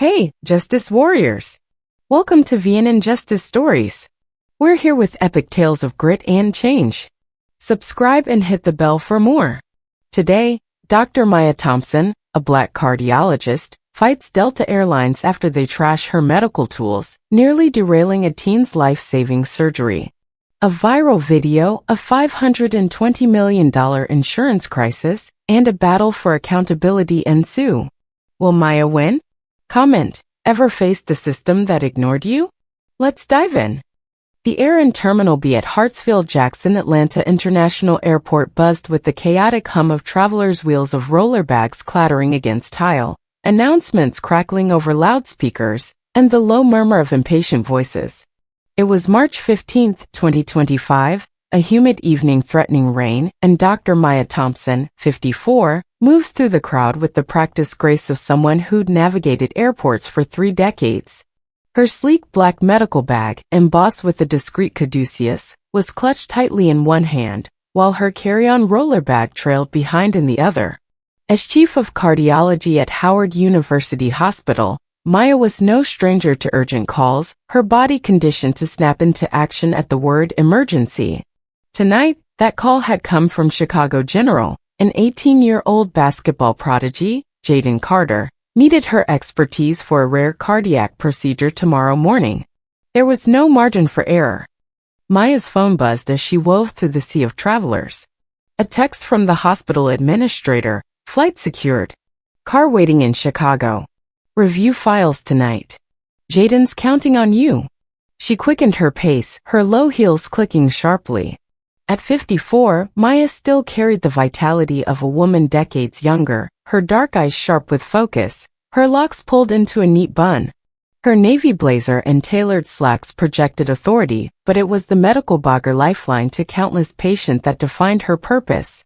Hey, Justice Warriors! Welcome to VN Justice Stories. We're here with epic tales of grit and change. Subscribe and hit the bell for more. Today, Dr. Maya Thompson, a black cardiologist, fights Delta Airlines after they trash her medical tools, nearly derailing a teen's life-saving surgery. A viral video, a $520 million insurance crisis, and a battle for accountability ensue. Will Maya win? Comment, ever faced a system that ignored you? Let's dive in. The air in Terminal B at Hartsfield-Jackson Atlanta International Airport buzzed with the chaotic hum of travelers' wheels of roller bags clattering against tile, announcements crackling over loudspeakers, and the low murmur of impatient voices. It was March 15, 2025, a humid evening threatening rain, and Dr. Maya Thompson, 54, moves through the crowd with the practiced grace of someone who'd navigated airports for 3 decades. Her sleek black medical bag, embossed with a discreet caduceus, was clutched tightly in one hand, while her carry-on roller bag trailed behind in the other. As chief of cardiology at Howard University Hospital, Maya was no stranger to urgent calls, her body conditioned to snap into action at the word emergency. Tonight, that call had come from Chicago General. An 18-year-old basketball prodigy, Jaden Carter, needed her expertise for a rare cardiac procedure tomorrow morning. There was no margin for error. Maya's phone buzzed as she wove through the sea of travelers. A text from the hospital administrator, flight secured. Car waiting in Chicago. Review files tonight. Jaden's counting on you. She quickened her pace, her low heels clicking sharply. At 54, Maya still carried the vitality of a woman decades younger, her dark eyes sharp with focus, her locks pulled into a neat bun. Her navy blazer and tailored slacks projected authority, but it was the medical bogger lifeline to countless patients that defined her purpose.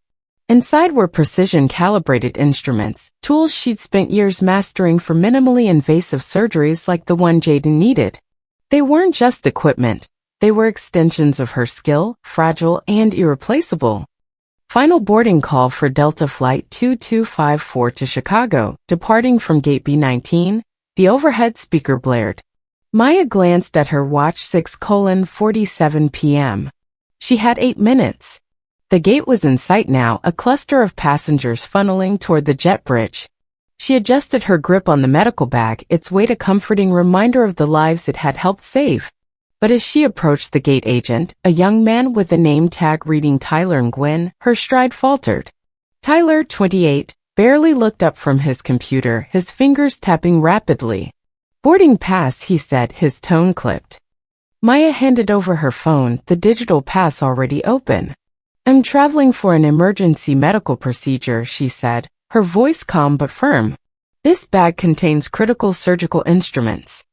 Inside were precision-calibrated instruments, tools she'd spent years mastering for minimally invasive surgeries like the one Jaden needed. They weren't just equipment. They were extensions of her skill, fragile and irreplaceable. Final boarding call for Delta Flight 2254 to Chicago, departing from Gate B19, the overhead speaker blared. Maya glanced at her watch 6:47 p.m. She had 8 minutes. The gate was in sight now, a cluster of passengers funneling toward the jet bridge. She adjusted her grip on the medical bag, its weight a comforting reminder of the lives it had helped save. But as she approached the gate agent, a young man with a name tag reading Tyler Nguyen, her stride faltered. Tyler, 28, barely looked up from his computer, his fingers tapping rapidly. Boarding pass, he said, his tone clipped. Maya handed over her phone, the digital pass already open. I'm traveling for an emergency medical procedure, she said, her voice calm but firm. This bag contains critical surgical instruments.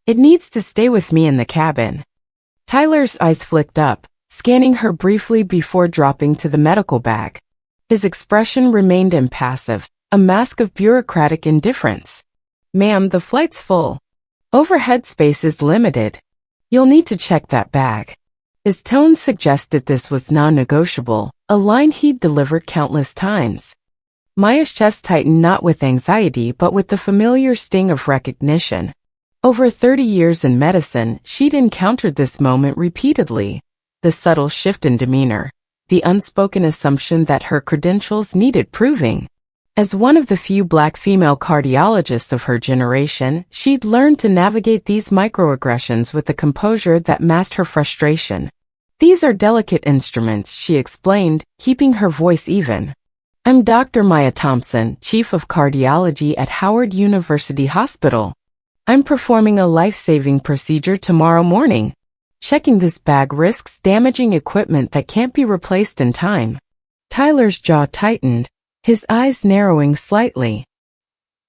It needs to stay with me in the cabin. Tyler's eyes flicked up, scanning her briefly before dropping to the medical bag. His expression remained impassive, a mask of bureaucratic indifference. Ma'am, the flight's full. Overhead space is limited. You'll need to check that bag. His tone suggested this was non-negotiable, a line he'd delivered countless times. Maya's chest tightened not with anxiety but with the familiar sting of recognition. Over 30 years in medicine, she'd encountered this moment repeatedly. The subtle shift in demeanor, the unspoken assumption that her credentials needed proving. As one of the few black female cardiologists of her generation, she'd learned to navigate these microaggressions with a composure that masked her frustration. These are delicate instruments, she explained, keeping her voice even. I'm Dr. Maya Thompson, Chief of Cardiology at Howard University Hospital. I'm performing a life-saving procedure tomorrow morning. Checking this bag risks damaging equipment that can't be replaced in time. Tyler's jaw tightened, his eyes narrowing slightly.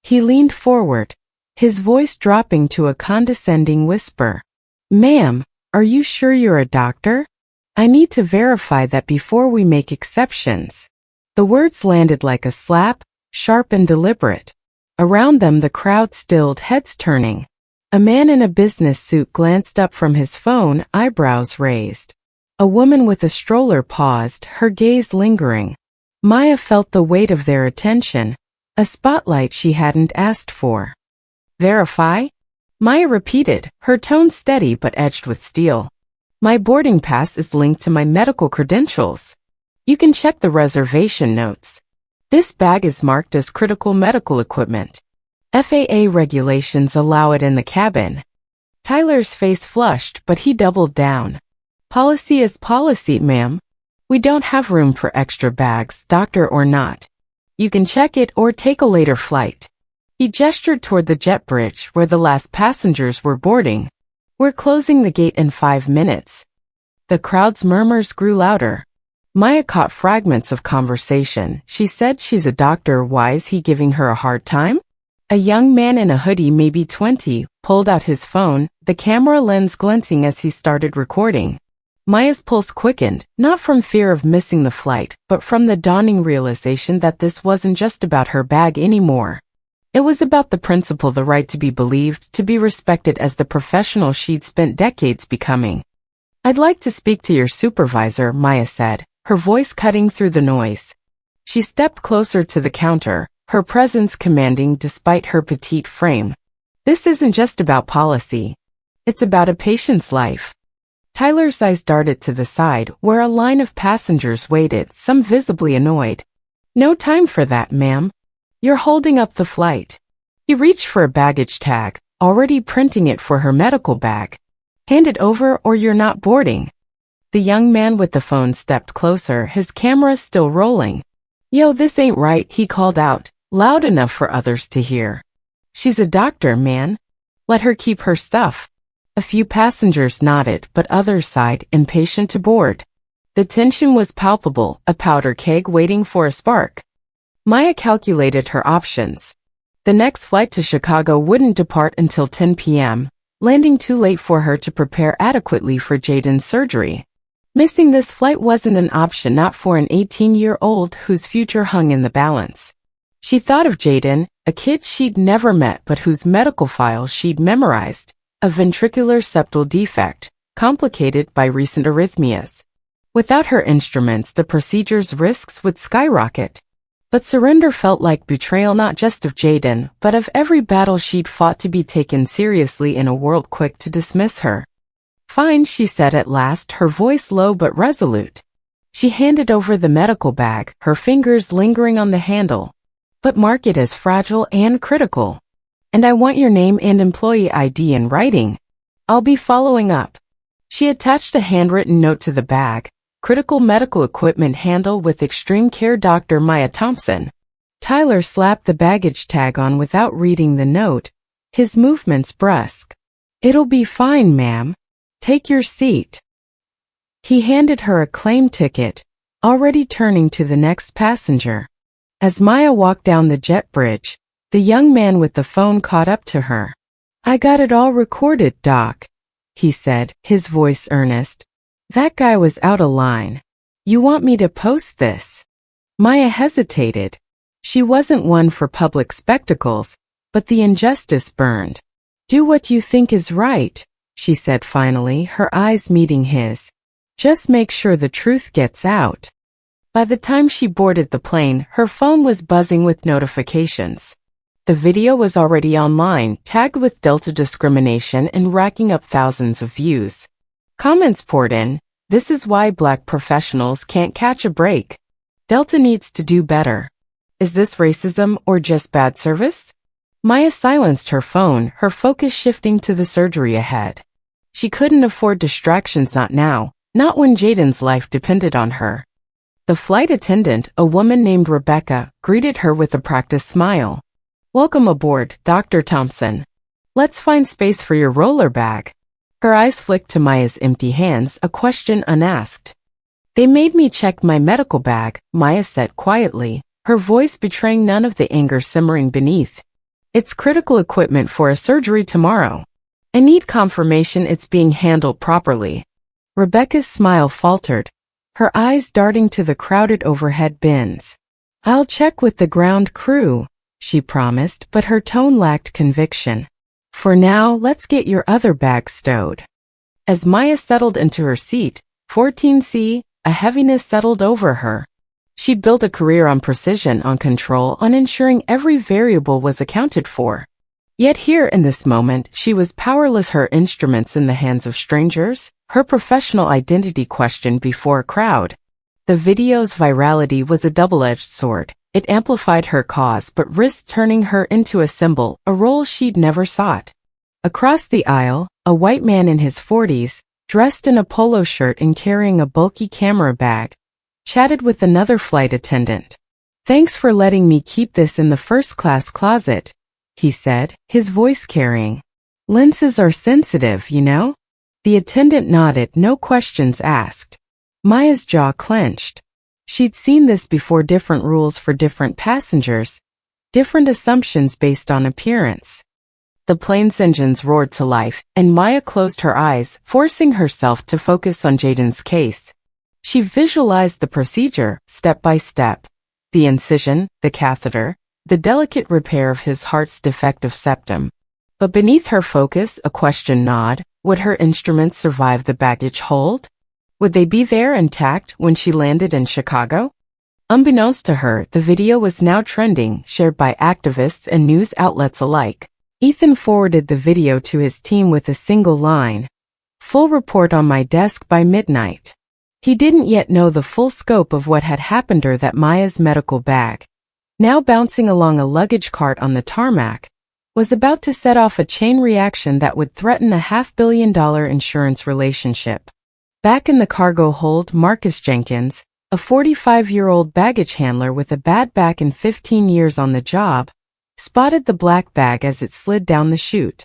He leaned forward, his voice dropping to a condescending whisper. Ma'am, are you sure you're a doctor? I need to verify that before we make exceptions. The words landed like a slap, sharp and deliberate. Around them the crowd stilled, heads turning. A man in a business suit glanced up from his phone, eyebrows raised. A woman with a stroller paused, her gaze lingering. Maya felt the weight of their attention, a spotlight she hadn't asked for. Verify? Maya repeated, her tone steady but edged with steel. My boarding pass is linked to my medical credentials. You can check the reservation notes. This bag is marked as critical medical equipment. FAA regulations allow it in the cabin. Tyler's face flushed, but he doubled down. Policy is policy, ma'am. We don't have room for extra bags, doctor or not. You can check it or take a later flight. He gestured toward the jet bridge where the last passengers were boarding. We're closing the gate in 5 minutes. The crowd's murmurs grew louder. Maya caught fragments of conversation. She said she's a doctor. Why is he giving her a hard time? A young man in a hoodie, maybe 20, pulled out his phone, the camera lens glinting as he started recording. Maya's pulse quickened, not from fear of missing the flight, but from the dawning realization that this wasn't just about her bag anymore. It was about the principle, the right to be believed, to be respected as the professional she'd spent decades becoming. I'd like to speak to your supervisor, Maya said, her voice cutting through the noise. She stepped closer to the counter, her presence commanding despite her petite frame. This isn't just about policy. It's about a patient's life. Tyler's eyes darted to the side, where a line of passengers waited, some visibly annoyed. No time for that, ma'am. You're holding up the flight. He reached for a baggage tag, already printing it for her medical bag. Hand it over or you're not boarding. The young man with the phone stepped closer, his camera still rolling. Yo, this ain't right, he called out, loud enough for others to hear. She's a doctor, man. Let her keep her stuff. A few passengers nodded, but others sighed, impatient to board. The tension was palpable, a powder keg waiting for a spark. Maya calculated her options. The next flight to Chicago wouldn't depart until 10 p.m., landing too late for her to prepare adequately for Jaden's surgery. Missing this flight wasn't an option, not for an 18-year-old whose future hung in the balance. She thought of Jaden, a kid she'd never met but whose medical file she'd memorized. A ventricular septal defect, complicated by recent arrhythmias. Without her instruments, the procedure's risks would skyrocket. But surrender felt like betrayal, not just of Jaden, but of every battle she'd fought to be taken seriously in a world quick to dismiss her. Fine, she said at last, her voice low but resolute. She handed over the medical bag, her fingers lingering on the handle. But mark it as fragile and critical. And I want your name and employee ID in writing. I'll be following up. She attached a handwritten note to the bag. Critical medical equipment handle with extreme care, Dr. Maya Thompson. Tyler slapped the baggage tag on without reading the note, his movements brusque. It'll be fine, ma'am. Take your seat. He handed her a claim ticket, already turning to the next passenger. As Maya walked down the jet bridge, the young man with the phone caught up to her. I got it all recorded, Doc, he said, his voice earnest. That guy was out of line. You want me to post this? Maya hesitated. She wasn't one for public spectacles, but the injustice burned. Do what you think is right, she said finally, her eyes meeting his. Just make sure the truth gets out. By the time she boarded the plane, her phone was buzzing with notifications. The video was already online, tagged with Delta discrimination and racking up thousands of views. Comments poured in. This is why Black professionals can't catch a break. Delta needs to do better. Is this racism or just bad service? Maya silenced her phone, her focus shifting to the surgery ahead. She couldn't afford distractions, not now, not when Jaden's life depended on her. The flight attendant, a woman named Rebecca, greeted her with a practiced smile. Welcome aboard, Dr. Thompson. Let's find space for your roller bag. Her eyes flicked to Maya's empty hands, a question unasked. They made me check my medical bag, Maya said quietly, her voice betraying none of the anger simmering beneath. It's critical equipment for a surgery tomorrow. I need confirmation it's being handled properly. Rebecca's smile faltered, her eyes darting to the crowded overhead bins. I'll check with the ground crew, she promised, but her tone lacked conviction. For now, let's get your other bag stowed. As Maya settled into her seat, 14C, a heaviness settled over her. She'd built a career on precision, on control, on ensuring every variable was accounted for. Yet here in this moment, she was powerless, her instruments in the hands of strangers, her professional identity questioned before a crowd. The video's virality was a double-edged sword. It amplified her cause but risked turning her into a symbol, a role she'd never sought. Across the aisle, a white man in his 40s, dressed in a polo shirt and carrying a bulky camera bag, chatted with another flight attendant. "Thanks for letting me keep this in the first-class closet," he said, his voice carrying. "Lenses are sensitive, you know?" The attendant nodded, no questions asked. Maya's jaw clenched. She'd seen this before, different rules for different passengers, different assumptions based on appearance. The plane's engines roared to life, and Maya closed her eyes, forcing herself to focus on Jaden's case. She visualized the procedure, step by step. The incision, the catheter, the delicate repair of his heart's defective septum. But beneath her focus, a question gnawed. Would her instruments survive the baggage hold? Would they be there intact when she landed in Chicago? Unbeknownst to her, the video was now trending, shared by activists and news outlets alike. Ethan forwarded the video to his team with a single line, "Full report on my desk by midnight." He didn't yet know the full scope of what had happened to that Maya's medical bag, now bouncing along a luggage cart on the tarmac, was about to set off a chain reaction that would threaten a $500 million insurance relationship. Back in the cargo hold, Marcus Jenkins, a 45-year-old baggage handler with a bad back and 15 years on the job, spotted the black bag as it slid down the chute.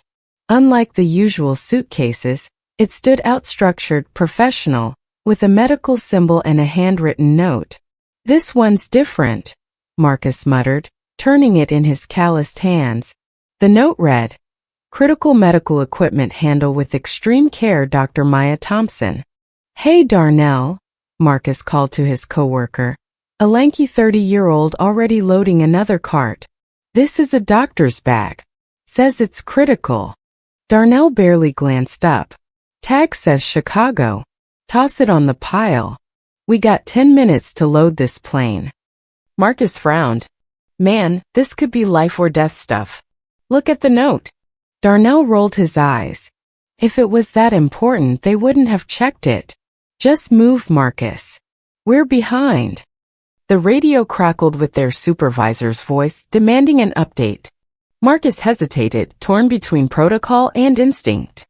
Unlike the usual suitcases, it stood out structured, professional, with a medical symbol and a handwritten note. "This one's different," Marcus muttered, turning it in his calloused hands. The note read, "Critical medical equipment handle with extreme care, Dr. Maya Thompson." "Hey, Darnell," Marcus called to his coworker, a lanky 30-year-old already loading another cart. "This is a doctor's bag. Says it's critical." Darnell barely glanced up. "Tag says Chicago. Toss it on the pile. We got 10 minutes to load this plane." Marcus frowned. "Man, this could be life or death stuff. Look at the note." Darnell rolled his eyes. "If it was that important, they wouldn't have checked it. Just move, Marcus. We're behind." The radio crackled with their supervisor's voice, demanding an update. Marcus hesitated, torn between protocol and instinct.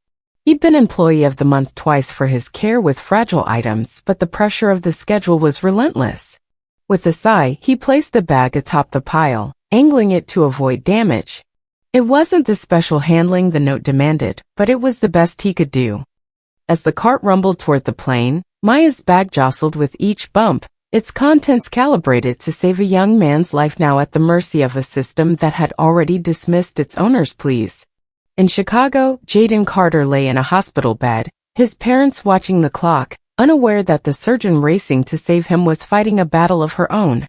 He'd been Employee of the Month twice for his care with fragile items, but the pressure of the schedule was relentless. With a sigh, he placed the bag atop the pile, angling it to avoid damage. It wasn't the special handling the note demanded, but it was the best he could do. As the cart rumbled toward the plane, Maya's bag jostled with each bump, its contents calibrated to save a young man's life now at the mercy of a system that had already dismissed its owner's pleas. In Chicago, Jaden Carter lay in a hospital bed, his parents watching the clock, unaware that the surgeon racing to save him was fighting a battle of her own.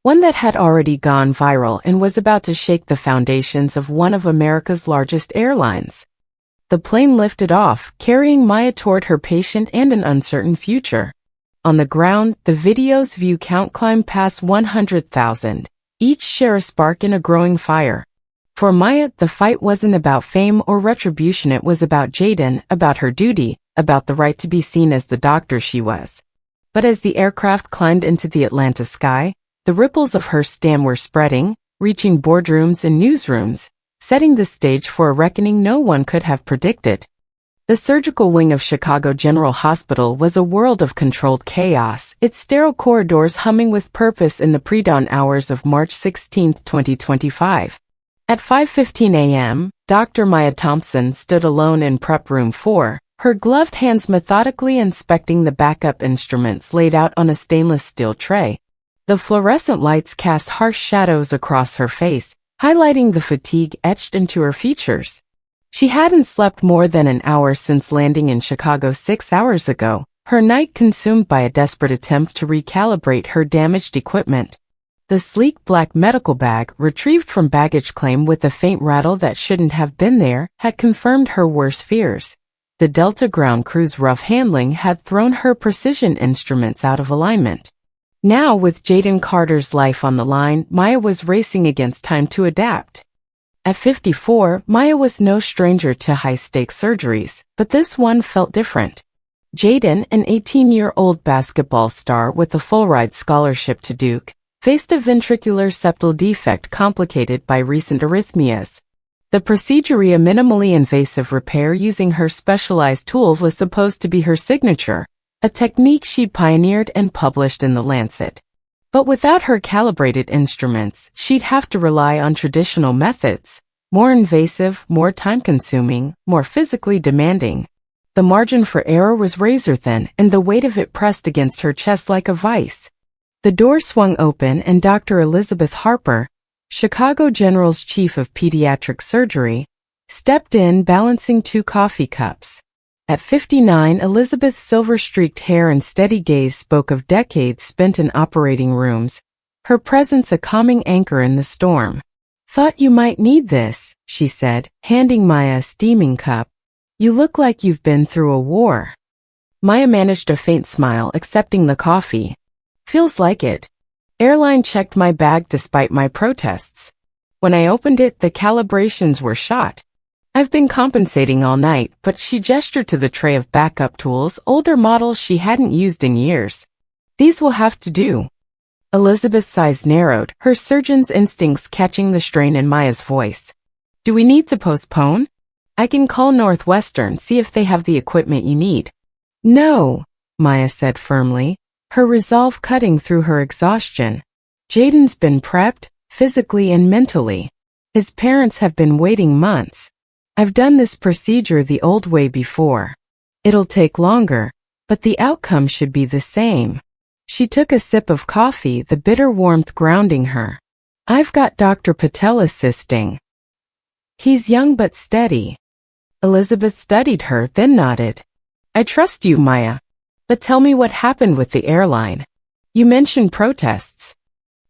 One that had already gone viral and was about to shake the foundations of one of America's largest airlines. The plane lifted off, carrying Maya toward her patient and an uncertain future. On the ground, the video's view count climbed past 100,000, each share a spark in a growing fire. For Maya, the fight wasn't about fame or retribution, it was about Jaden, about her duty, about the right to be seen as the doctor she was. But as the aircraft climbed into the Atlanta sky, the ripples of her stand were spreading, reaching boardrooms and newsrooms, setting the stage for a reckoning no one could have predicted. The surgical wing of Chicago General Hospital was a world of controlled chaos, its sterile corridors humming with purpose in the pre-dawn hours of March 16, 2025. At 5:15 a.m., Dr. Maya Thompson stood alone in Prep Room 4, her gloved hands methodically inspecting the backup instruments laid out on a stainless steel tray. The fluorescent lights cast harsh shadows across her face, highlighting the fatigue etched into her features. She hadn't slept more than an hour since landing in Chicago 6 hours ago, her night consumed by a desperate attempt to recalibrate her damaged equipment. The sleek black medical bag, retrieved from baggage claim with a faint rattle that shouldn't have been there, had confirmed her worst fears. The Delta ground crew's rough handling had thrown her precision instruments out of alignment. Now, with Jaden Carter's life on the line, Maya was racing against time to adapt. At 54, Maya was no stranger to high-stakes surgeries, but this one felt different. Jaden, an 18-year-old basketball star with a full-ride scholarship to Duke, faced a ventricular septal defect complicated by recent arrhythmias. The procedure, a minimally invasive repair using her specialized tools, was supposed to be her signature, a technique she'd pioneered and published in The Lancet. But without her calibrated instruments, she'd have to rely on traditional methods, more invasive, more time-consuming, more physically demanding. The margin for error was razor-thin, and the weight of it pressed against her chest like a vice. The door swung open and Dr. Elizabeth Harper, Chicago General's chief of pediatric surgery, stepped in balancing 2 coffee cups. At 59, Elizabeth's silver-streaked hair and steady gaze spoke of decades spent in operating rooms, her presence a calming anchor in the storm. "Thought you might need this," she said, handing Maya a steaming cup. "You look like you've been through a war." Maya managed a faint smile, accepting the coffee. "Feels like it. Airline checked my bag despite my protests. When I opened it, the calibrations were shot. I've been compensating all night," but she gestured to the tray of backup tools, older models she hadn't used in years. "These will have to do." Elizabeth's eyes narrowed, her surgeon's instincts catching the strain in Maya's voice. "Do we need to postpone? I can call Northwestern, see if they have the equipment you need." "No," Maya said firmly, her resolve cutting through her exhaustion. "Jaden's been prepped, physically and mentally. His parents have been waiting months. I've done this procedure the old way before. It'll take longer, but the outcome should be the same." She took a sip of coffee, the bitter warmth grounding her. "I've got Dr. Patel assisting. He's young but steady." Elizabeth studied her, then nodded. "I trust you, Maya. But tell me what happened with the airline. You mentioned protests."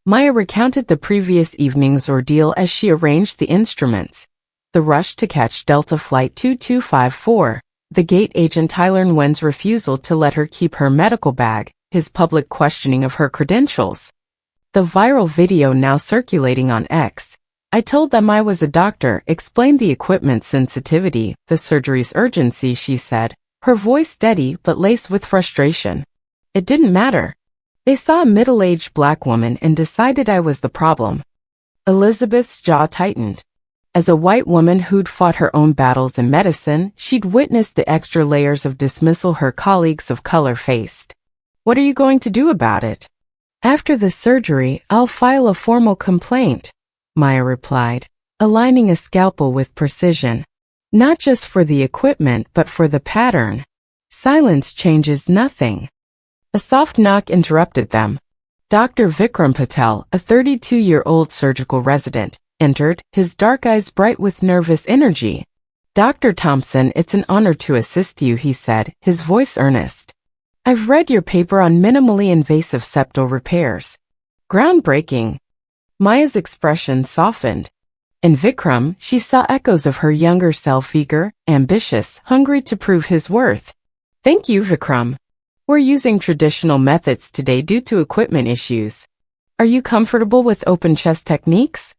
Maya recounted the previous evening's ordeal as she arranged the instruments. The rush to catch Delta Flight 2254, the gate agent Tyler Nguyen's refusal to let her keep her medical bag, his public questioning of her credentials. The viral video now circulating on X. "I told them I was a doctor," explained the equipment's sensitivity, the surgery's urgency, she said, her voice steady but laced with frustration. "It didn't matter. They saw a middle-aged black woman and decided I was the problem." Elizabeth's jaw tightened. As a white woman who'd fought her own battles in medicine, she'd witnessed the extra layers of dismissal her colleagues of color faced. "What are you going to do about it?" "After the surgery, I'll file a formal complaint," Maya replied, aligning a scalpel with precision. "Not just for the equipment, but for the pattern. Silence changes nothing." A soft knock interrupted them. Dr. Vikram Patel, a 32-year-old surgical resident, entered, his dark eyes bright with nervous energy. "Dr. Thompson, it's an honor to assist you," he said, his voice earnest. "I've read your paper on minimally invasive septal repairs. Groundbreaking." Maya's expression softened. In Vikram, she saw echoes of her younger self, eager, ambitious, hungry to prove his worth. "Thank you, Vikram. We're using traditional methods today due to equipment issues. Are you comfortable with open chest techniques?"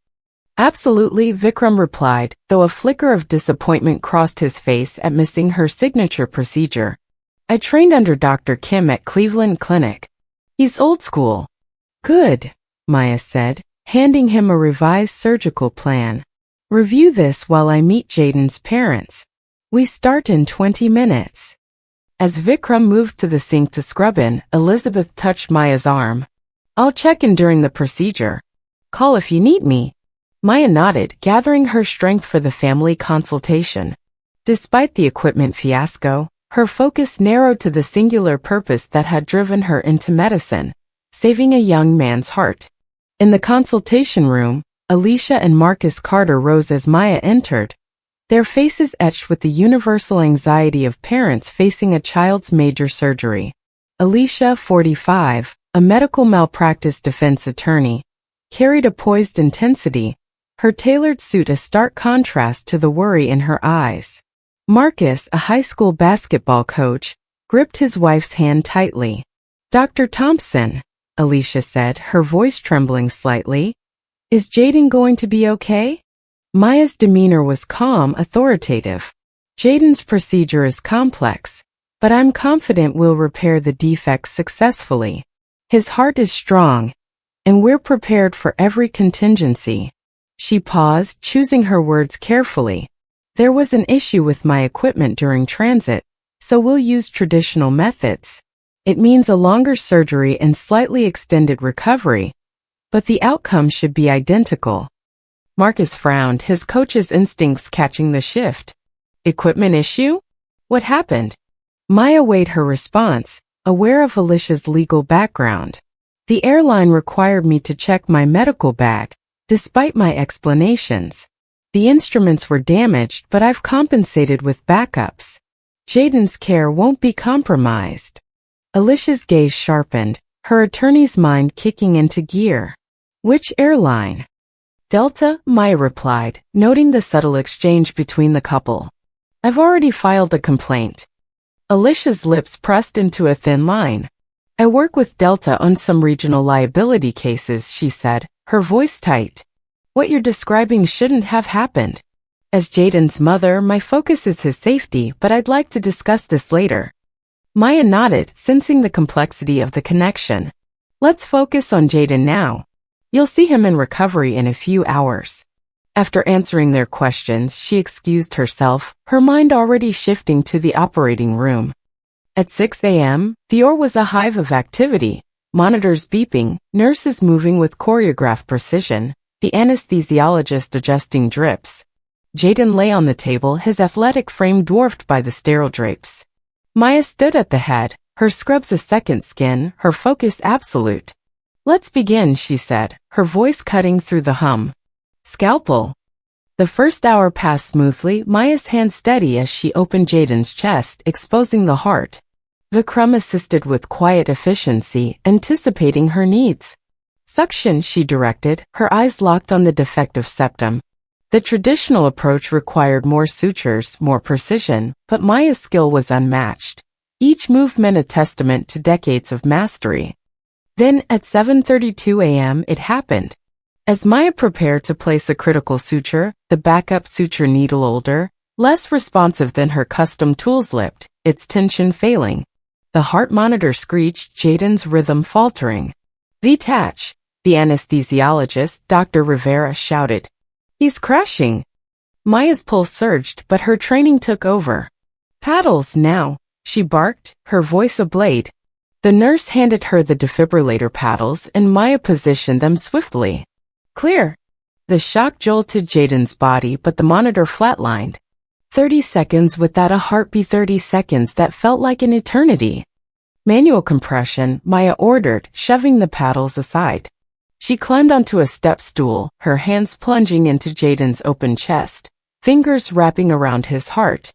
"Absolutely," Vikram replied, though a flicker of disappointment crossed his face at missing her signature procedure. "I trained under Dr. Kim at Cleveland Clinic. He's old school." "Good," Maya said, handing him a revised surgical plan. "Review this while I meet Jaden's parents. We start in 20 minutes." As Vikram moved to the sink to scrub in, Elizabeth touched Maya's arm. "I'll check in during the procedure. Call if you need me." Maya nodded, gathering her strength for the family consultation. Despite the equipment fiasco, her focus narrowed to the singular purpose that had driven her into medicine, saving a young man's heart. In the consultation room, Alicia and Marcus Carter rose as Maya entered, their faces etched with the universal anxiety of parents facing a child's major surgery. Alicia, 45, a medical malpractice defense attorney, carried a poised intensity, her tailored suit a stark contrast to the worry in her eyes. Marcus, a high school basketball coach, gripped his wife's hand tightly. "Dr. Thompson," Alicia said, her voice trembling slightly, "is Jaden going to be okay?" Maya's demeanor was calm, authoritative. Jaden's procedure is complex, but I'm confident we'll repair the defects successfully. His heart is strong, and we're prepared for every contingency. She paused, choosing her words carefully. There was an issue with my equipment during transit, so we'll use traditional methods. It means a longer surgery and slightly extended recovery, but the outcome should be identical. Marcus frowned, his coach's instincts catching the shift. Equipment issue? What happened? Maya weighed her response, aware of Alicia's legal background. The airline required me to check my medical bag, despite my explanations. The instruments were damaged, but I've compensated with backups. Jaden's care won't be compromised. Alicia's gaze sharpened, her attorney's mind kicking into gear. Which airline? Delta, Maya replied, noting the subtle exchange between the couple. I've already filed a complaint. Alicia's lips pressed into a thin line. I work with Delta on some regional liability cases, she said, her voice tight. What you're describing shouldn't have happened. As Jaden's mother, my focus is his safety, but I'd like to discuss this later. Maya nodded, sensing the complexity of the connection. Let's focus on Jaden now. You'll see him in recovery in a few hours. After answering their questions, she excused herself, her mind already shifting to the operating room. At 6 a.m., the OR was a hive of activity, monitors beeping, nurses moving with choreographed precision, the anesthesiologist adjusting drips. Jaden lay on the table, his athletic frame dwarfed by the sterile drapes. Maya stood at the head, her scrubs a second skin, her focus absolute. Let's begin, she said, her voice cutting through the hum. Scalpel. The first hour passed smoothly, Maya's hand steady as she opened Jaden's chest, exposing the heart. Vikram assisted with quiet efficiency, anticipating her needs. Suction, she directed, her eyes locked on the defective septum. The traditional approach required more sutures, more precision, but Maya's skill was unmatched. Each movement a testament to decades of mastery. Then, at 7:32 a.m., it happened. As Maya prepared to place a critical suture, the backup suture needle, older, less responsive than her custom tools, lipped, its tension failing. The heart monitor screeched, Jaden's rhythm faltering. Detach, the anesthesiologist, Dr. Rivera, shouted. He's crashing. Maya's pulse surged, but her training took over. Paddles now, she barked, her voice ablaze. The nurse handed her the defibrillator paddles and Maya positioned them swiftly. Clear. The shock jolted Jaden's body, but the monitor flatlined. 30 seconds without a heartbeat, 30 seconds that felt like an eternity. Manual compression, Maya ordered, shoving the paddles aside. She climbed onto a step stool, her hands plunging into Jaden's open chest, fingers wrapping around his heart.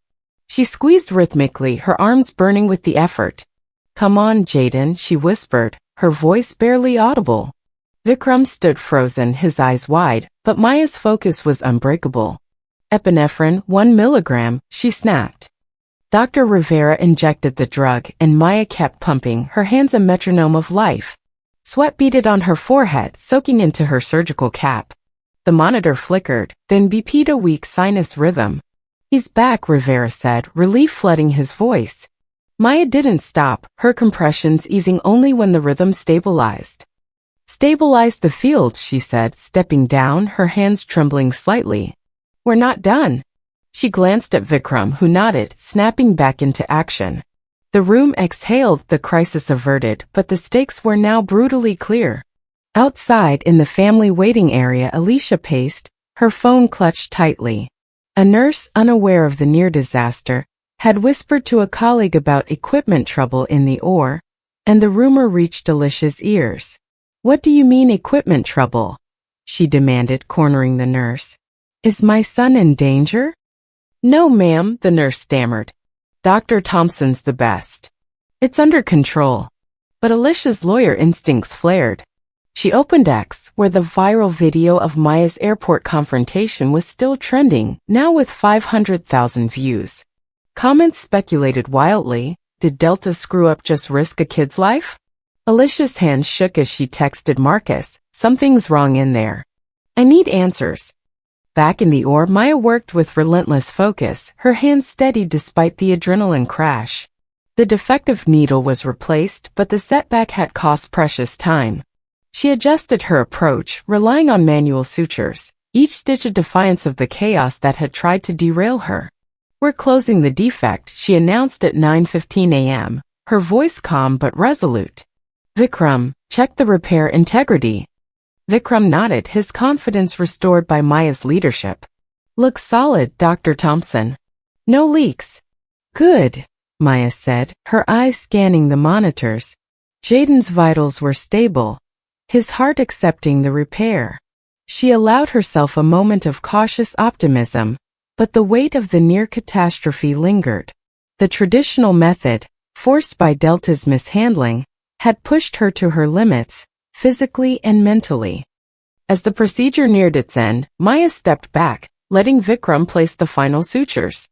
She squeezed rhythmically, her arms burning with the effort. Come on, Jaden, she whispered, her voice barely audible. Vikram stood frozen, his eyes wide, but Maya's focus was unbreakable. Epinephrine, 1 milligram, she snapped. Dr. Rivera injected the drug, and Maya kept pumping, her hands a metronome of life. Sweat beaded on her forehead, soaking into her surgical cap. The monitor flickered, then beeped a weak sinus rhythm. He's back, Rivera said, relief flooding his voice. Maya didn't stop, her compressions easing only when the rhythm stabilized. Stabilize the field, she said, stepping down, her hands trembling slightly. We're not done. She glanced at Vikram, who nodded, snapping back into action. The room exhaled, the crisis averted, but the stakes were now brutally clear. Outside, in the family waiting area, Alicia paced, her phone clutched tightly. A nurse, unaware of the near disaster, had whispered to a colleague about equipment trouble in the OR, and the rumor reached Alicia's ears. What do you mean equipment trouble? She demanded, cornering the nurse. Is my son in danger? No, ma'am, the nurse stammered. Dr. Thompson's the best. It's under control. But Alicia's lawyer instincts flared. She opened X, where the viral video of Maya's airport confrontation was still trending, now with 500,000 views. Comments speculated wildly. Did Delta screw up, just risk a kid's life? Alicia's hand shook as she texted Marcus, something's wrong in there. I need answers. Back in the OR, Maya worked with relentless focus, her hands steady despite the adrenaline crash. The defective needle was replaced, but the setback had cost precious time. She adjusted her approach, relying on manual sutures, each stitch a defiance of the chaos that had tried to derail her. "We're closing the defect," she announced at 9:15 a.m., her voice calm but resolute. "Vikram, check the repair integrity." Vikram nodded, his confidence restored by Maya's leadership. "Looks solid, Dr. Thompson. No leaks." "Good," Maya said, her eyes scanning the monitors. Jaden's vitals were stable, his heart accepting the repair. She allowed herself a moment of cautious optimism, but the weight of the near catastrophe lingered. The traditional method, forced by Delta's mishandling, had pushed her to her limits, physically and mentally. As the procedure neared its end, Maya stepped back, letting Vikram place the final sutures.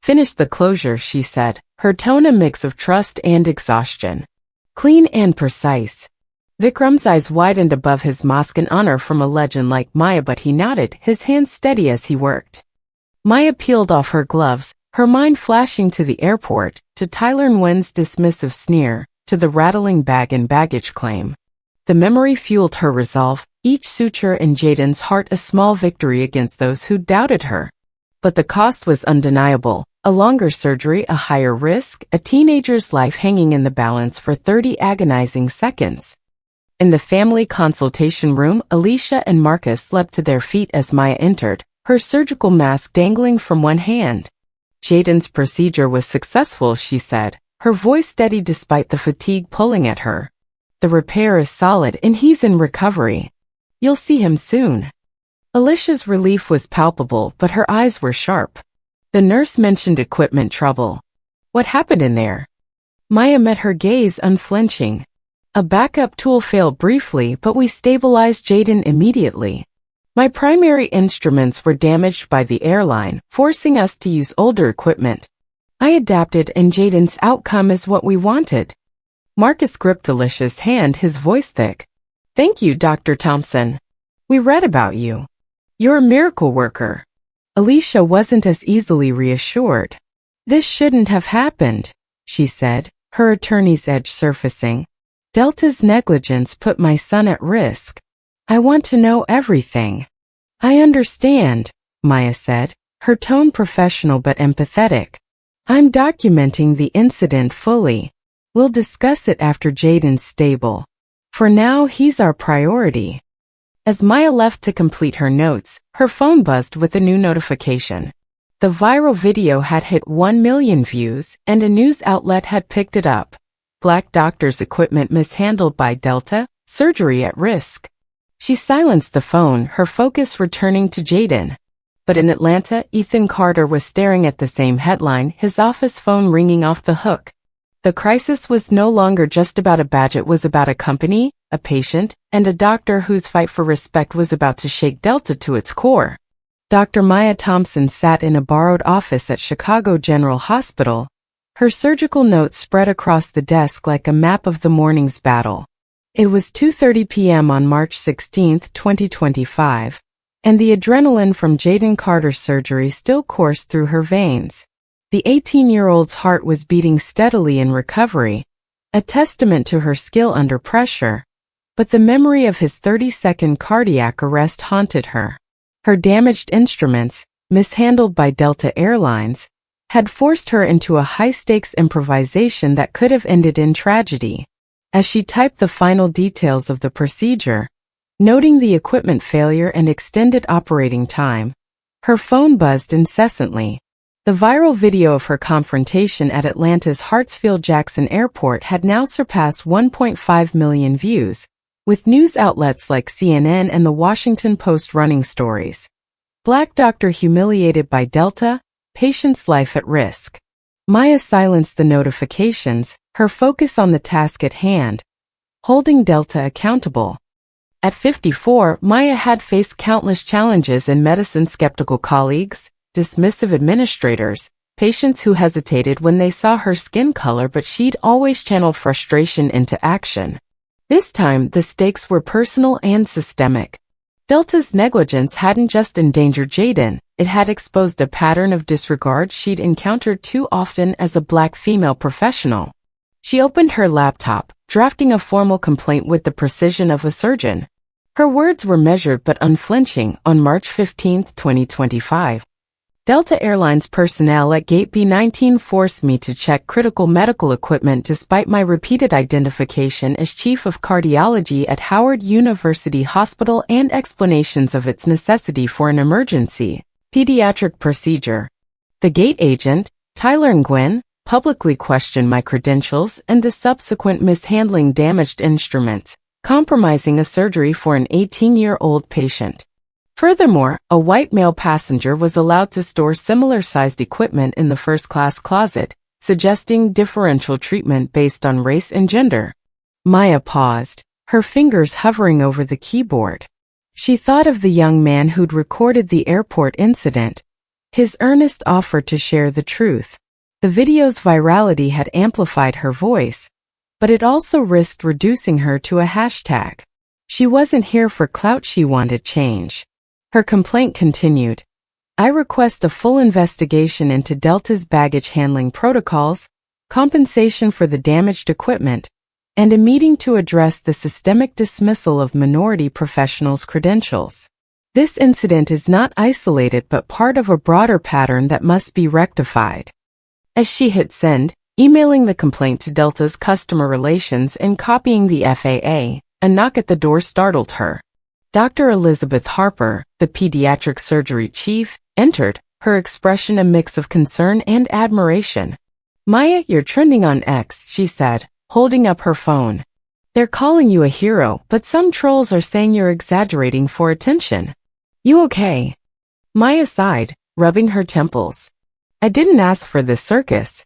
"Finish the closure," she said, her tone a mix of trust and exhaustion. "Clean and precise." Vikram's eyes widened above his mask in honor from a legend like Maya, but he nodded, his hands steady as he worked. Maya peeled off her gloves, her mind flashing to the airport, to Tyler Nguyen's dismissive sneer, to the rattling bag and baggage claim. The memory fueled her resolve, each suture in Jaden's heart a small victory against those who doubted her. But the cost was undeniable. A longer surgery, a higher risk, a teenager's life hanging in the balance for 30 agonizing seconds. In the family consultation room, Alicia and Marcus leapt to their feet as Maya entered, her surgical mask dangling from one hand. "Jaden's procedure was successful," she said, her voice steady despite the fatigue pulling at her. "The repair is solid and he's in recovery. You'll see him soon." Alicia's relief was palpable, but her eyes were sharp. The nurse mentioned equipment trouble. "What happened in there?" Maya met her gaze unflinching. "A backup tool failed briefly, but we stabilized Jaden immediately. My primary instruments were damaged by the airline, forcing us to use older equipment. I adapted and Jaden's outcome is what we wanted." Marcus gripped Alicia's hand, his voice thick. "Thank you, Dr. Thompson. We read about you. You're a miracle worker." Alicia wasn't as easily reassured. "This shouldn't have happened," she said, her attorney's edge surfacing. "Delta's negligence put my son at risk. I want to know everything." "I understand," Maya said, her tone professional but empathetic. "I'm documenting the incident fully. We'll discuss it after Jaden's stable. For now, he's our priority." As Maya left to complete her notes, her phone buzzed with a new notification. The viral video had hit 1 million views, and a news outlet had picked it up. Black doctor's equipment mishandled by Delta, surgery at risk. She silenced the phone, her focus returning to Jaden. But in Atlanta, Ethan Carter was staring at the same headline, his office phone ringing off the hook. The crisis was no longer just about a badge, it was about a company, a patient, and a doctor whose fight for respect was about to shake Delta to its core. Dr. Maya Thompson sat in a borrowed office at Chicago General Hospital, her surgical notes spread across the desk like a map of the morning's battle. It was 2:30 p.m. on March 16, 2025, and the adrenaline from Jaden Carter's surgery still coursed through her veins. The 18-year-old's heart was beating steadily in recovery, a testament to her skill under pressure, but the memory of his 30-second cardiac arrest haunted her. Her damaged instruments, mishandled by Delta Airlines, had forced her into a high-stakes improvisation that could have ended in tragedy. As she typed the final details of the procedure, noting the equipment failure and extended operating time, her phone buzzed incessantly. The viral video of her confrontation at Atlanta's Hartsfield-Jackson Airport had now surpassed 1.5 million views, with news outlets like CNN and The Washington Post running stories. Black doctor humiliated by Delta, patient's life at risk. Maya silenced the notifications, her focus on the task at hand, holding Delta accountable. At 54, Maya had faced countless challenges in medicine: skeptical colleagues, dismissive administrators, patients who hesitated when they saw her skin color, but she'd always channeled frustration into action. This time, the stakes were personal and systemic. Delta's negligence hadn't just endangered Jaden, it had exposed a pattern of disregard she'd encountered too often as a black female professional. She opened her laptop, drafting a formal complaint with the precision of a surgeon. Her words were measured but unflinching. On March 15, 2025. Delta Airlines personnel at Gate B19 forced me to check critical medical equipment despite my repeated identification as Chief of Cardiology at Howard University Hospital and explanations of its necessity for an emergency pediatric procedure. The gate agent, Tyler Nguyen, publicly questioned my credentials and the subsequent mishandling damaged instruments, compromising a surgery for an 18-year-old patient. Furthermore, a white male passenger was allowed to store similar-sized equipment in the first-class closet, suggesting differential treatment based on race and gender. Maya paused, her fingers hovering over the keyboard. She thought of the young man who'd recorded the airport incident, his earnest offer to share the truth. The video's virality had amplified her voice, but it also risked reducing her to a hashtag. She wasn't here for clout, she wanted change. Her complaint continued. I request a full investigation into Delta's baggage handling protocols, compensation for the damaged equipment, and a meeting to address the systemic dismissal of minority professionals' credentials. This incident is not isolated but part of a broader pattern that must be rectified. As she hit send, emailing the complaint to Delta's customer relations and copying the FAA, a knock at the door startled her. Dr. Elizabeth Harper, the pediatric surgery chief, entered, her expression a mix of concern and admiration. Maya, you're trending on X, she said, holding up her phone. They're calling you a hero, but some trolls are saying you're exaggerating for attention. You okay? Maya sighed, rubbing her temples. I didn't ask for this circus.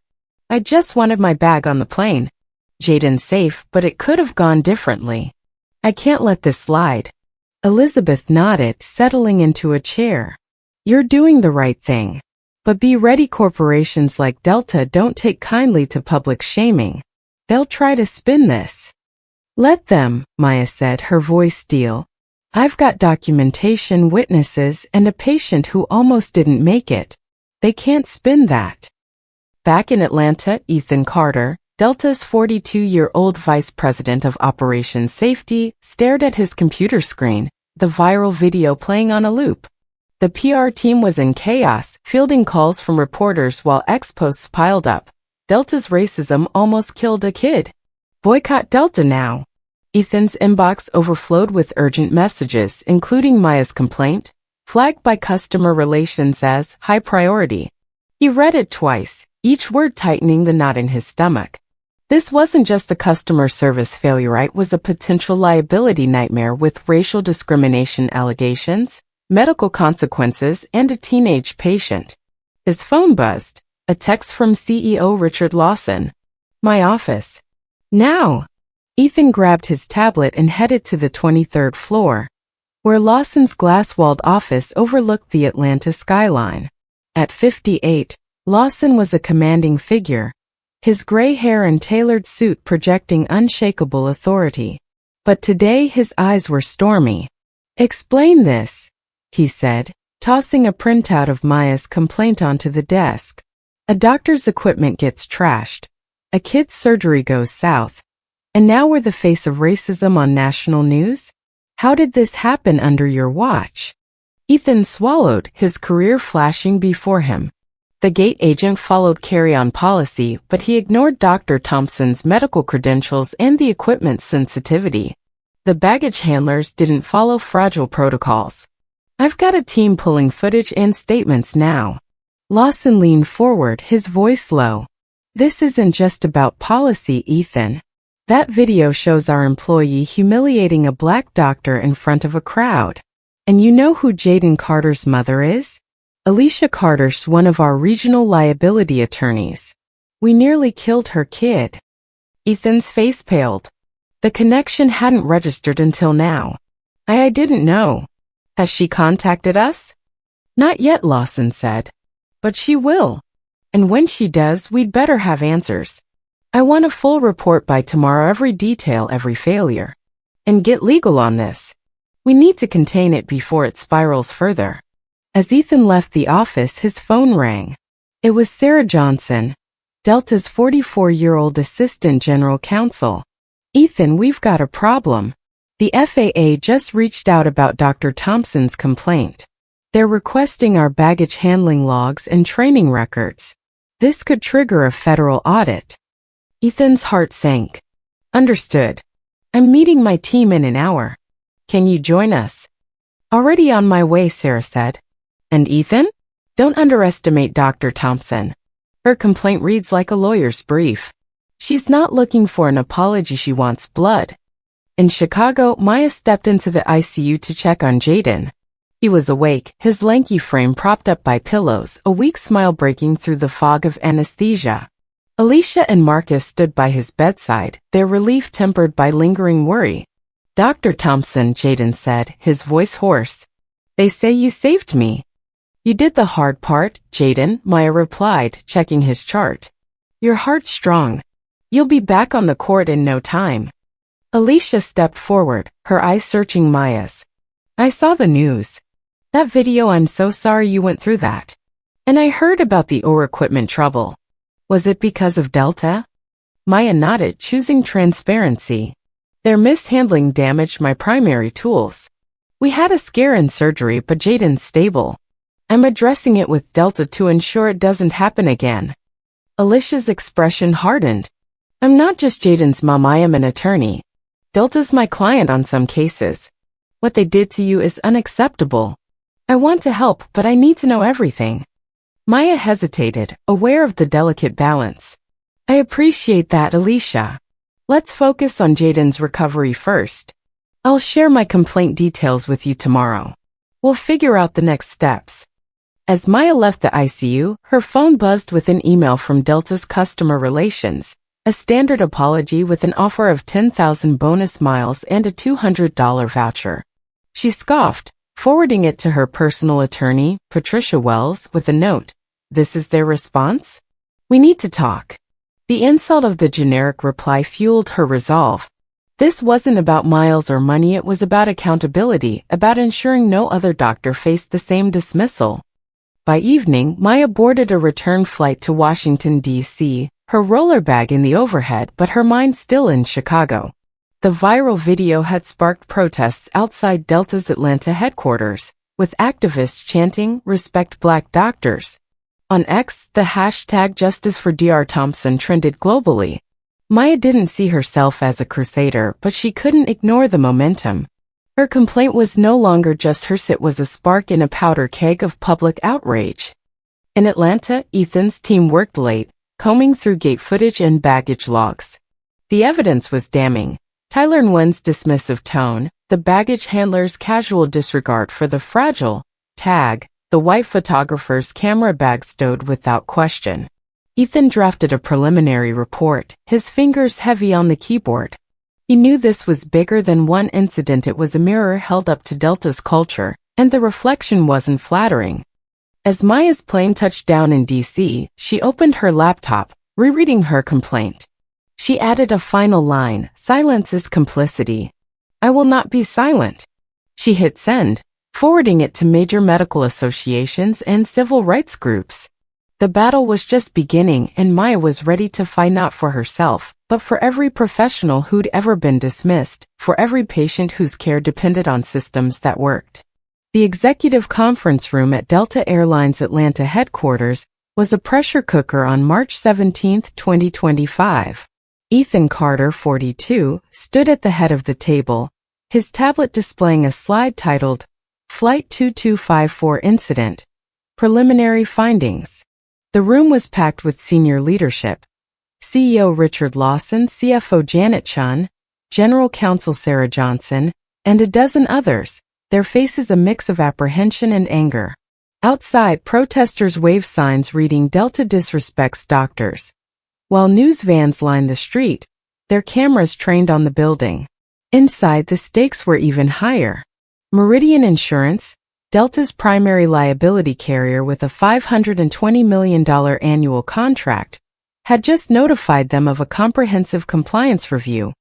I just wanted my bag on the plane. Jaden's safe, but it could have gone differently. I can't let this slide. Elizabeth nodded, settling into a chair. You're doing the right thing. But be ready, corporations like Delta don't take kindly to public shaming. They'll try to spin this. Let them, Maya said, her voice steel. I've got documentation, witnesses, and a patient who almost didn't make it. They can't spin that. Back in Atlanta, Ethan Carter, Delta's 42-year-old vice president of operations safety, stared at his computer screen, the viral video playing on a loop. The PR team was in chaos, fielding calls from reporters while X posts piled up. Delta's racism almost killed a kid. Boycott Delta now. Ethan's inbox overflowed with urgent messages, including Maya's complaint, flagged by customer relations as high priority. He read it twice, each word tightening the knot in his stomach. This wasn't just a customer service failure, it was a potential liability nightmare with racial discrimination allegations, medical consequences, and a teenage patient. His phone buzzed, a text from CEO Richard Lawson. My office. Now. Ethan grabbed his tablet and headed to the 23rd floor, where Lawson's glass-walled office overlooked the Atlanta skyline. At 58, Lawson was a commanding figure, his gray hair and tailored suit projecting unshakable authority. But today his eyes were stormy. Explain this, he said, tossing a printout of Maya's complaint onto the desk. A doctor's equipment gets trashed. A kid's surgery goes south. And now we're the face of racism on national news? How did this happen under your watch? Ethan swallowed, his career flashing before him. The gate agent followed carry-on policy, but he ignored Dr. Thompson's medical credentials and the equipment's sensitivity. The baggage handlers didn't follow fragile protocols. I've got a team pulling footage and statements now. Lawson leaned forward, his voice low. This isn't just about policy, Ethan. That video shows our employee humiliating a black doctor in front of a crowd. And you know who Jaden Carter's mother is? Alicia Carter's one of our regional liability attorneys. We nearly killed her kid. Ethan's face paled. The connection hadn't registered until now. I didn't know. Has she contacted us? Not yet, Lawson said. But she will. And when she does, we'd better have answers. I want a full report by tomorrow, every detail, every failure. And get legal on this. We need to contain it before it spirals further. As Ethan left the office, his phone rang. It was Sarah Johnson, Delta's 44-year-old assistant general counsel. Ethan, we've got a problem. The FAA just reached out about Dr. Thompson's complaint. They're requesting our baggage handling logs and training records. This could trigger a federal audit. Ethan's heart sank. Understood. I'm meeting my team in an hour. Can you join us? Already on my way, Sarah said. And Ethan? Don't underestimate Dr. Thompson. Her complaint reads like a lawyer's brief. She's not looking for an apology, she wants blood. In Chicago, Maya stepped into the ICU to check on Jaden. He was awake, his lanky frame propped up by pillows, a weak smile breaking through the fog of anesthesia. Alicia and Marcus stood by his bedside, their relief tempered by lingering worry. Dr. Thompson, Jaden said, his voice hoarse. They say you saved me. You did the hard part, Jaden, Maya replied, checking his chart. Your heart's strong. You'll be back on the court in no time. Alicia stepped forward, her eyes searching Maya's. I saw the news. That video, I'm so sorry you went through that. And I heard about the OR equipment trouble. Was it because of Delta? Maya nodded, choosing transparency. Their mishandling damaged my primary tools. We had a scare in surgery, but Jaden's stable. I'm addressing it with Delta to ensure it doesn't happen again. Alicia's expression hardened. I'm not just Jaden's mom, I am an attorney. Delta's my client on some cases. What they did to you is unacceptable. I want to help, but I need to know everything. Maya hesitated, aware of the delicate balance. I appreciate that, Alicia. Let's focus on Jaden's recovery first. I'll share my complaint details with you tomorrow. We'll figure out the next steps. As Maya left the ICU, her phone buzzed with an email from Delta's customer relations, a standard apology with an offer of 10,000 bonus miles and a $200 voucher. She scoffed, forwarding it to her personal attorney, Patricia Wells, with a note. This is their response? We need to talk. The insult of the generic reply fueled her resolve. This wasn't about miles or money, it was about accountability, about ensuring no other doctor faced the same dismissal. By evening, Maya boarded a return flight to Washington, D.C., her roller bag in the overhead, but her mind still in Chicago. The viral video had sparked protests outside Delta's Atlanta headquarters, with activists chanting, "Respect Black doctors." On X, the hashtag Justice for Dr. Thompson trended globally. Maya didn't see herself as a crusader, but she couldn't ignore the momentum. Her complaint was no longer just hers, it was a spark in a powder keg of public outrage. In Atlanta, Ethan's team worked late, combing through gate footage and baggage logs. The evidence was damning. Tyler Nguyen's dismissive tone, the baggage handler's casual disregard for the fragile tag, the white photographer's camera bag stowed without question. Ethan drafted a preliminary report, his fingers heavy on the keyboard. He knew this was bigger than one incident, it was a mirror held up to Delta's culture, and the reflection wasn't flattering. As Maya's plane touched down in D.C., she opened her laptop, rereading her complaint. She added a final line, "Silence is complicity. I will not be silent." She hit send, forwarding it to major medical associations and civil rights groups. The battle was just beginning, and Maya was ready to fight not for herself, but for every professional who'd ever been dismissed, for every patient whose care depended on systems that worked. The executive conference room at Delta Airlines Atlanta headquarters was a pressure cooker on March 17, 2025. Ethan Carter, 42, stood at the head of the table, his tablet displaying a slide titled, Flight 2254 Incident, Preliminary Findings. The room was packed with senior leadership. CEO Richard Lawson, CFO Janet Chun, General Counsel Sarah Johnson, and a dozen others, their faces a mix of apprehension and anger. Outside, protesters waved signs reading "Delta disrespects doctors," while news vans lined the street, their cameras trained on the building. Inside, the stakes were even higher. Meridian Insurance, Delta's primary liability carrier with a $520 million annual contract, had just notified them of a comprehensive compliance review,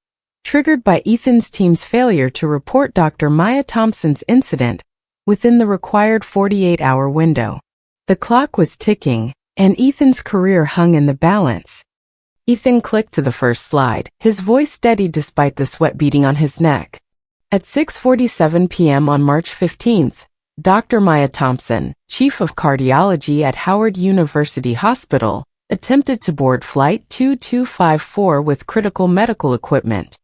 triggered by Ethan's team's failure to report Dr. Maya Thompson's incident within the required 48-hour window. The clock was ticking, and Ethan's career hung in the balance. Ethan clicked to the first slide, his voice steady despite the sweat beading on his neck. At 6:47 p.m. on March 15th, Dr. Maya Thompson, chief of cardiology at Howard University Hospital, attempted to board Flight 2254 with critical medical equipment.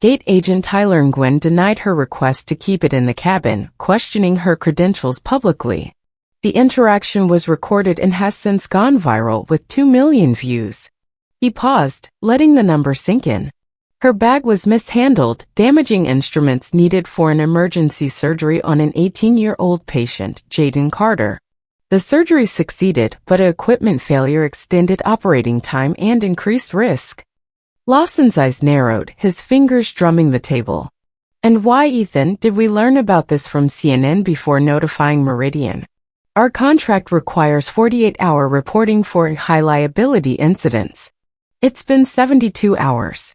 Gate agent Tyler Nguyen denied her request to keep it in the cabin, questioning her credentials publicly. The interaction was recorded and has since gone viral with 2 million views. He paused, letting the number sink in. Her bag was mishandled, damaging instruments needed for an emergency surgery on an 18-year-old patient, Jaden Carter. The surgery succeeded, but equipment failure extended operating time and increased risk. Lawson's eyes narrowed, his fingers drumming the table. And why, Ethan, did we learn about this from CNN before notifying Meridian? Our contract requires 48-hour reporting for high liability incidents. It's been 72 hours.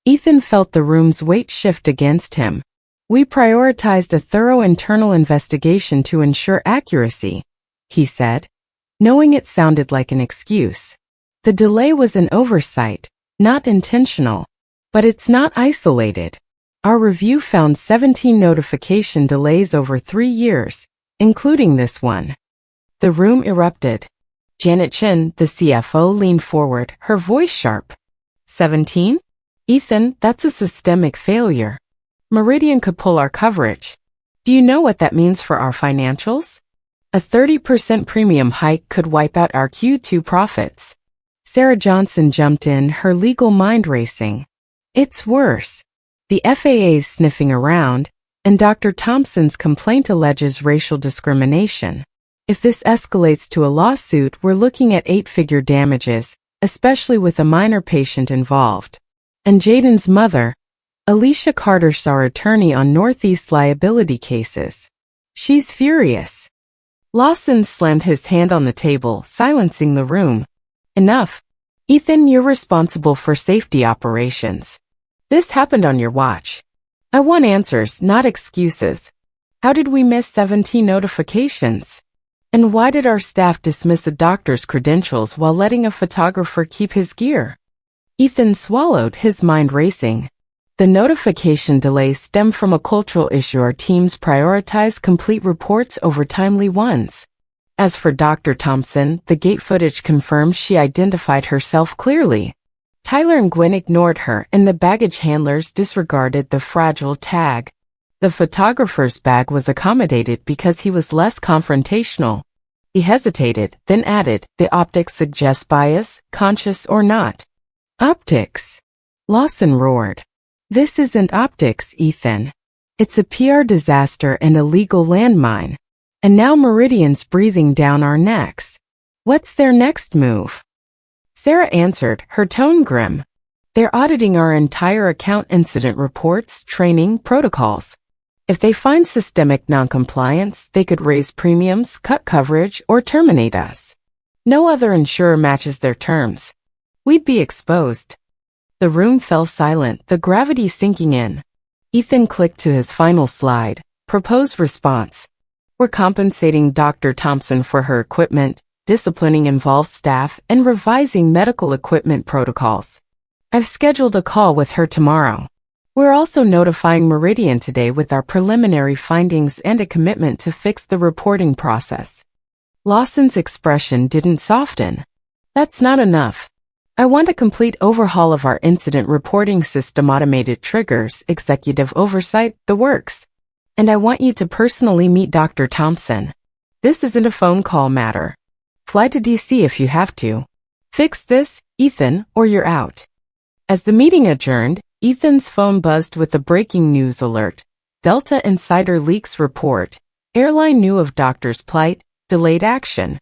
Ethan felt the room's weight shift against him. We prioritized a thorough internal investigation to ensure accuracy, he said, knowing it sounded like an excuse. The delay was an oversight, not intentional. But it's not isolated. Our review found 17 notification delays over 3 years, including this one. The room erupted. Janet Chin, the CFO, leaned forward, her voice sharp. 17? Ethan, that's a systemic failure. Meridian could pull our coverage. Do you know what that means for our financials? A 30% premium hike could wipe out our Q2 profits. Sarah Johnson jumped in, her legal mind racing. It's worse. The FAA's sniffing around, and Dr. Thompson's complaint alleges racial discrimination. If this escalates to a lawsuit, we're looking at 8-figure damages, especially with a minor patient involved. And Jaden's mother, Alicia Carter's our attorney on Northeast liability cases. She's furious. Lawson slammed his hand on the table, silencing the room. Enough. Ethan, you're responsible for safety operations. This happened on your watch. I want answers, not excuses. How did we miss 17 notifications? And why did our staff dismiss a doctor's credentials while letting a photographer keep his gear? Ethan swallowed, his mind racing. The notification delays stem from a cultural issue. Our teams prioritize complete reports over timely ones. As for Dr. Thompson, the gate footage confirms she identified herself clearly. Tyler Nguyen ignored her, and the baggage handlers disregarded the fragile tag. The photographer's bag was accommodated because he was less confrontational. He hesitated, then added, the optics suggest bias, conscious or not. Optics. Lawson roared. This isn't optics, Ethan. It's a PR disaster and a legal landmine. And now Meridian's breathing down our necks. What's their next move? Sarah answered, her tone grim. They're auditing our entire account, incident reports, training, protocols. If they find systemic noncompliance, they could raise premiums, cut coverage, or terminate us. No other insurer matches their terms. We'd be exposed. The room fell silent, the gravity sinking in. Ethan clicked to his final slide. Proposed response. We're compensating Dr. Thompson for her equipment, disciplining involved staff, and revising medical equipment protocols. I've scheduled a call with her tomorrow. We're also notifying Meridian today with our preliminary findings and a commitment to fix the reporting process. Lawson's expression didn't soften. That's not enough. I want a complete overhaul of our incident reporting system, automated triggers, executive oversight, the works. And I want you to personally meet Dr. Thompson. This isn't a phone call matter. Fly to DC if you have to. Fix this, Ethan, or you're out. As the meeting adjourned, Ethan's phone buzzed with a breaking news alert. Delta Insider Leaks report. Airline knew of doctor's plight, delayed action.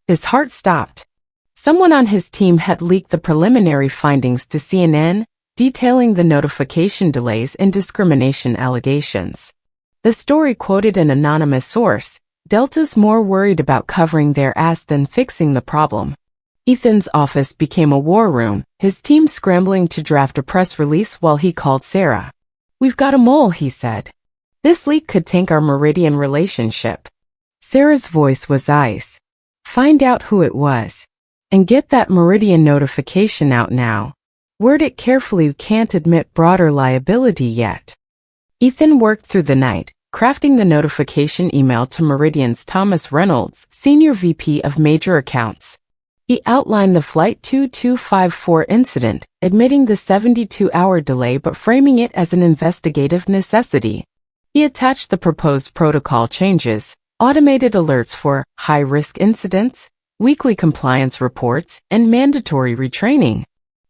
His heart stopped. Someone on his team had leaked the preliminary findings to CNN, detailing the notification delays and discrimination allegations. The story quoted an anonymous source. Delta's more worried about covering their ass than fixing the problem. Ethan's office became a war room, his team scrambling to draft a press release while he called Sarah. "We've got a mole," he said. "This leak could tank our Meridian relationship." Sarah's voice was ice. "Find out who it was. And get that Meridian notification out now. Word it carefully, you can't admit broader liability yet." Ethan worked through the night, crafting the notification email to Meridian's Thomas Reynolds, Senior VP of Major Accounts. He outlined the Flight 2254 incident, admitting the 72-hour delay but framing it as an investigative necessity. He attached the proposed protocol changes, automated alerts for high-risk incidents, weekly compliance reports, and mandatory retraining.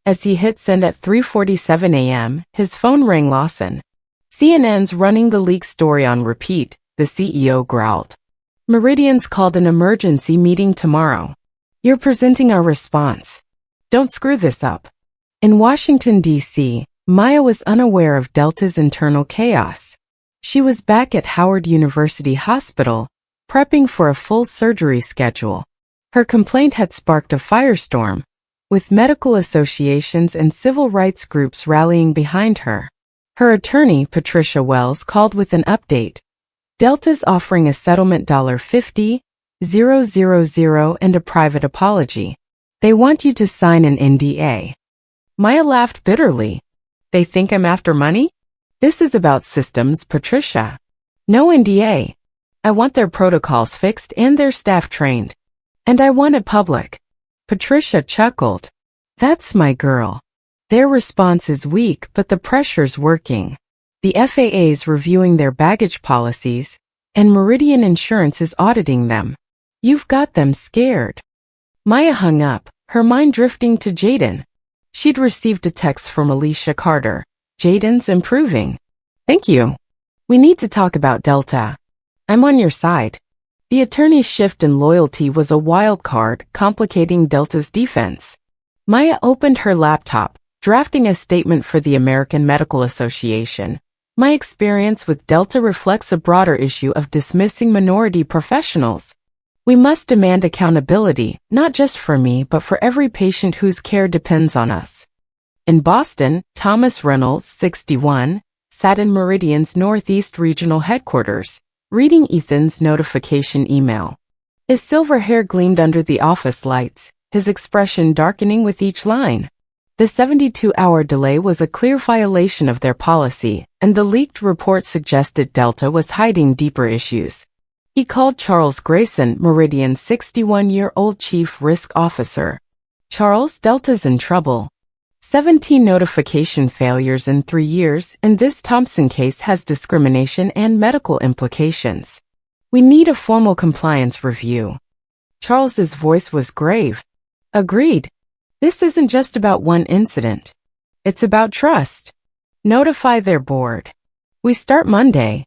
As he hit send at 3:47 a.m., his phone rang. Lawson. "CNN's running the leak story on repeat," the CEO growled. "Meridian's called an emergency meeting tomorrow. You're presenting our response. Don't screw this up." In Washington, D.C., Maya was unaware of Delta's internal chaos. She was back at Howard University Hospital, prepping for a full surgery schedule. Her complaint had sparked a firestorm, with medical associations and civil rights groups rallying behind her. Her attorney, Patricia Wells, called with an update. "Delta's offering a settlement $50,000 and a private apology. They want you to sign an NDA." Maya laughed bitterly. "They think I'm after money? This is about systems, Patricia. No NDA. I want their protocols fixed and their staff trained. And I want it public." Patricia chuckled. "That's my girl. Their response is weak, but the pressure's working. The FAA's reviewing their baggage policies, and Meridian Insurance is auditing them. You've got them scared." Maya hung up, her mind drifting to Jaden. She'd received a text from Alicia Carter. "Jaden's improving. Thank you. We need to talk about Delta. I'm on your side." The attorney's shift in loyalty was a wild card, complicating Delta's defense. Maya opened her laptop, drafting a statement for the American Medical Association. "My experience with Delta reflects a broader issue of dismissing minority professionals. We must demand accountability, not just for me, but for every patient whose care depends on us." In Boston, Thomas Reynolds, 61, sat in Meridian's Northeast Regional Headquarters, reading Ethan's notification email. His silver hair gleamed under the office lights, his expression darkening with each line. The 72-hour delay was a clear violation of their policy, and the leaked report suggested Delta was hiding deeper issues. He called Charles Grayson, Meridian's 61-year-old chief risk officer. "Charles, Delta's in trouble. 17 notification failures in 3 years, and this Thompson case has discrimination and medical implications. We need a formal compliance review." Charles's voice was grave. "Agreed. This isn't just about one incident. It's about trust. Notify their board. We start Monday."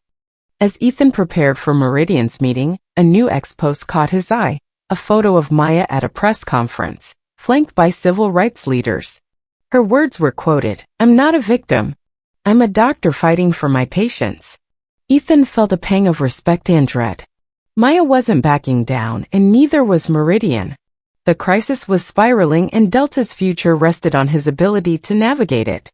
As Ethan prepared for Meridian's meeting, a new ex-post caught his eye, a photo of Maya at a press conference, flanked by civil rights leaders. Her words were quoted, "I'm not a victim. I'm a doctor fighting for my patients." Ethan felt a pang of respect and dread. Maya wasn't backing down, and neither was Meridian. The crisis was spiraling, and Delta's future rested on his ability to navigate it.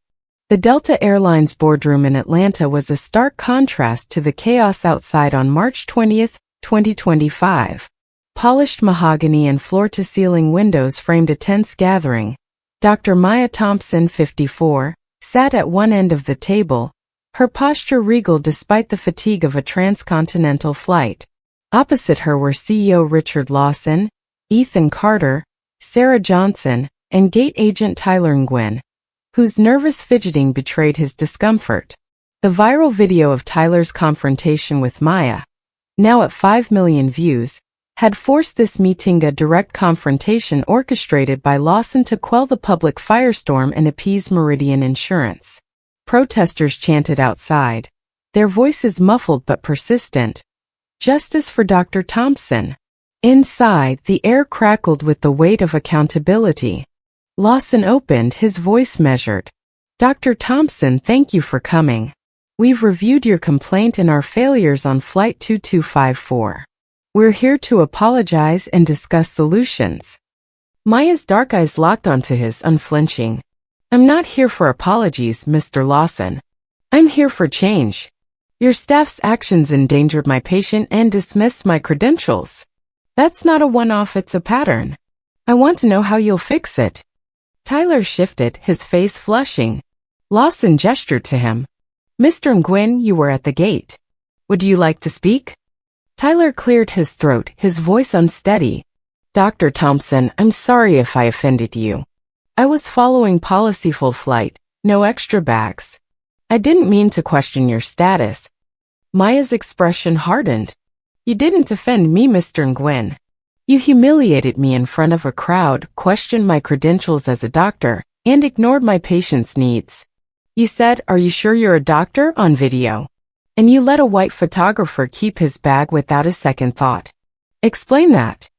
The Delta Airlines boardroom in Atlanta was a stark contrast to the chaos outside on March 20, 2025. Polished mahogany and floor-to-ceiling windows framed a tense gathering. Dr. Maya Thompson, 54, sat at one end of the table, her posture regal despite the fatigue of a transcontinental flight. Opposite her were CEO Richard Lawson, Ethan Carter, Sarah Johnson, and gate agent Tyler Nguyen, whose nervous fidgeting betrayed his discomfort. The viral video of Tyler's confrontation with Maya, now at 5 million views, had forced this meeting, a direct confrontation orchestrated by Lawson to quell the public firestorm and appease Meridian Insurance. Protesters chanted outside, their voices muffled but persistent, "Justice for Dr. Thompson." Inside, the air crackled with the weight of accountability. Lawson opened, his voice measured. "Dr. Thompson, thank you for coming. We've reviewed your complaint and our failures on Flight 2254. We're here to apologize and discuss solutions." Maya's dark eyes locked onto his, unflinching. I'm not here for apologies, Mr. Lawson. I'm here for change. Your staff's actions endangered my patient and dismissed my credentials. That's not a one-off, it's a pattern. I want to know how you'll fix it. Tyler shifted, his face flushing. Lawson gestured to him. Mr. Nguyen, you were at the gate. Would you like to speak? Tyler cleared his throat, his voice unsteady. Dr. Thompson, I'm sorry if I offended you. I was following policy full flight, no extra bags. I didn't mean to question your status. Maya's expression hardened. You didn't offend me, Mr. Nguyen. You humiliated me in front of a crowd, questioned my credentials as a doctor, and ignored my patient's needs. You said, "Are you sure you're a doctor?" on video. And you let a white photographer keep his bag without a second thought. Explain that.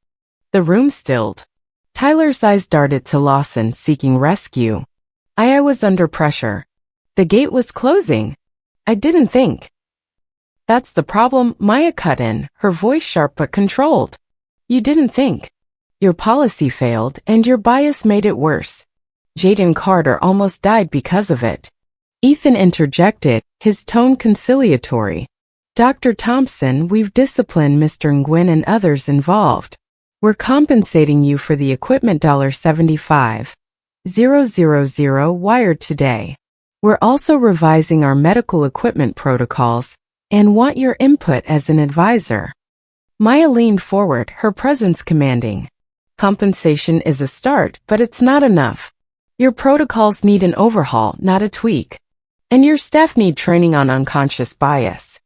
The room stilled. Tyler's eyes darted to Lawson, seeking rescue. I was under pressure. The gate was closing. I didn't think. That's the problem, Maya cut in, her voice sharp but controlled. You didn't think. Your policy failed, and your bias made it worse. Jaden Carter almost died because of it. Ethan interjected, his tone conciliatory. Dr. Thompson, we've disciplined Mr. Nguyen and others involved. We're compensating you for the equipment $75,000 wired today. We're also revising our medical equipment protocols and want your input as an advisor. Maya leaned forward, her presence commanding. Compensation is a start, but it's not enough. Your protocols need an overhaul, not a tweak. And your staff need training on unconscious bias.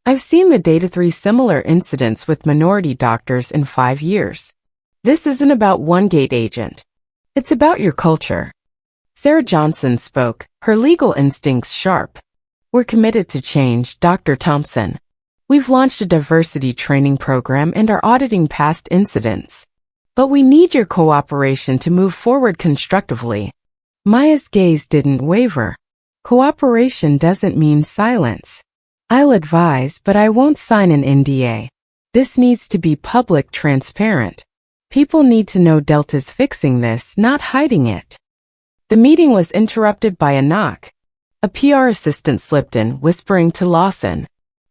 I've seen the data, 3 similar incidents with minority doctors in 5 years. This isn't about one gate agent. It's about your culture. Sarah Johnson spoke, her legal instincts sharp. We're committed to change, Dr. Thompson. We've launched a diversity training program and are auditing past incidents. But we need your cooperation to move forward constructively. Maya's gaze didn't waver. Cooperation doesn't mean silence. I'll advise, but I won't sign an NDA. This needs to be public, transparent. People need to know Delta's fixing this, not hiding it. The meeting was interrupted by a knock. A PR assistant slipped in, whispering to Lawson.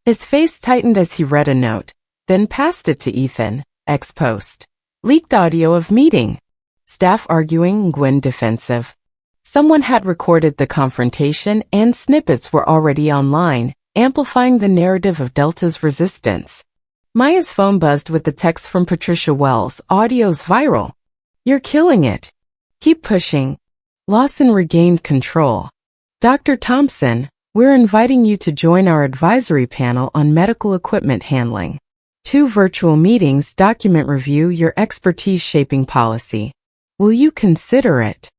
His face tightened as he read a note, then passed it to Ethan, ex post. Leaked audio of meeting. Staff arguing, Nguyen defensive. Someone had recorded the confrontation and snippets were already online, amplifying the narrative of Delta's resistance. Maya's phone buzzed with the text from Patricia Wells, audio's viral. You're killing it. Keep pushing. Lawson regained control. Dr. Thompson, we're inviting you to join our advisory panel on medical equipment handling. 2 virtual meetings document review your expertise shaping policy. Will you consider it?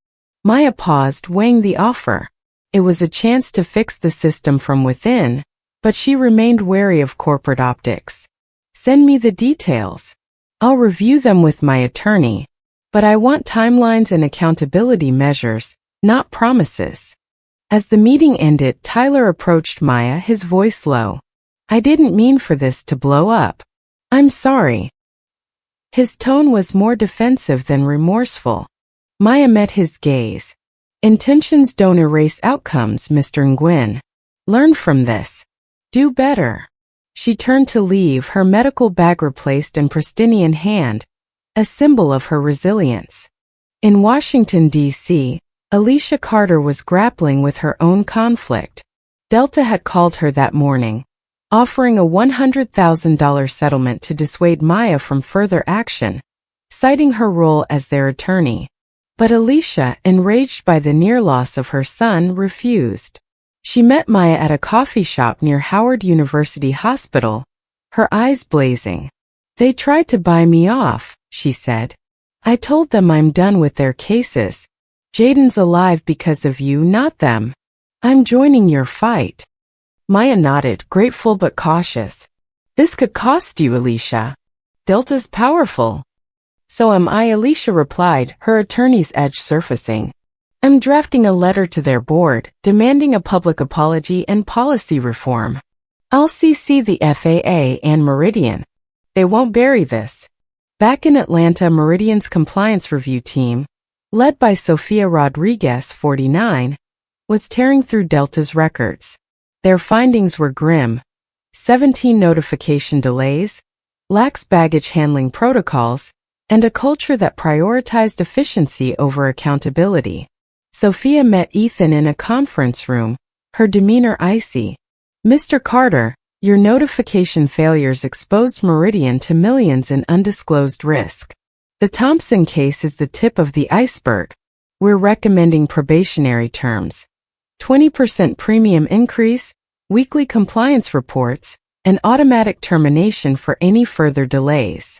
Maya paused, weighing the offer. It was a chance to fix the system from within, but she remained wary of corporate optics. Send me the details. I'll review them with my attorney. But I want timelines and accountability measures, not promises. As the meeting ended, Tyler approached Maya, his voice low. I didn't mean for this to blow up. I'm sorry. His tone was more defensive than remorseful. Maya met his gaze. Intentions don't erase outcomes, Mr. Nguyen. Learn from this. Do better. She turned to leave, her medical bag replaced and pristine in hand, a symbol of her resilience. In Washington, D.C., Alicia Carter was grappling with her own conflict. Delta had called her that morning, offering a $100,000 settlement to dissuade Maya from further action, citing her role as their attorney. But Alicia, enraged by the near loss of her son, refused. She met Maya at a coffee shop near Howard University Hospital, her eyes blazing. They tried to buy me off, she said. I told them I'm done with their cases. Jaden's alive because of you, not them. I'm joining your fight. Maya nodded, grateful but cautious. This could cost you, Alicia. Delta's powerful. So am I, Alicia replied, her attorney's edge surfacing. I'm drafting a letter to their board, demanding a public apology and policy reform. I'll CC the FAA and Meridian. They won't bury this. Back in Atlanta, Meridian's compliance review team, led by Sofia Rodriguez, 49, was tearing through Delta's records. Their findings were grim: 17 notification delays, lax baggage handling protocols, and a culture that prioritized efficiency over accountability. Sofia met Ethan in a conference room, her demeanor icy. "Mr. Carter, your notification failures exposed Meridian to millions in undisclosed risk. The Thompson case is the tip of the iceberg. We're recommending probationary terms, 20% premium increase, weekly compliance reports, and automatic termination for any further delays."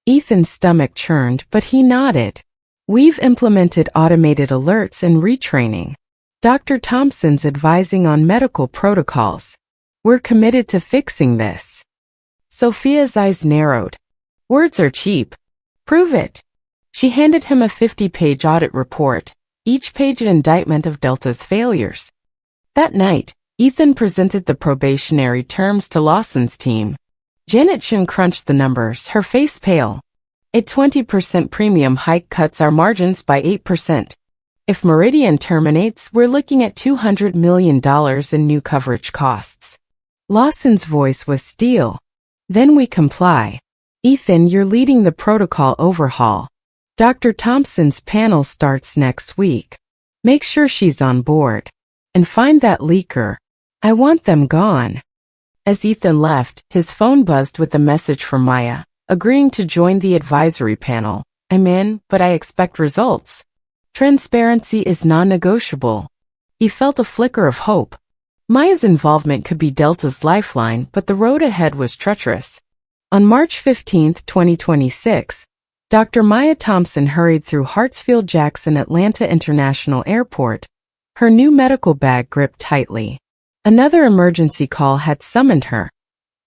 Ethan's stomach churned, but he nodded. "We've implemented automated alerts and retraining. Dr. Thompson's advising on medical protocols. We're committed to fixing this." Sophia's eyes narrowed. "Words are cheap. Prove it." She handed him a 50-page audit report, each page an indictment of Delta's failures. That night, Ethan presented the probationary terms to Lawson's team. Janet Shin crunched the numbers, her face pale. "A 20% premium hike cuts our margins by 8%. If Meridian terminates, we're looking at $200 million in new coverage costs." Lawson's voice was steel. "Then we comply. Ethan, you're leading the protocol overhaul. Dr. Thompson's panel starts next week. Make sure she's on board. And find that leaker. I want them gone." As Ethan left, his phone buzzed with a message from Maya, agreeing to join the advisory panel. "I'm in, but I expect results. Transparency is non-negotiable." He felt a flicker of hope. Maya's involvement could be Delta's lifeline, but the road ahead was treacherous. On March 15, 2026, Dr. Maya Thompson hurried through Hartsfield-Jackson Atlanta International Airport, her new medical bag gripped tightly. Another emergency call had summoned her,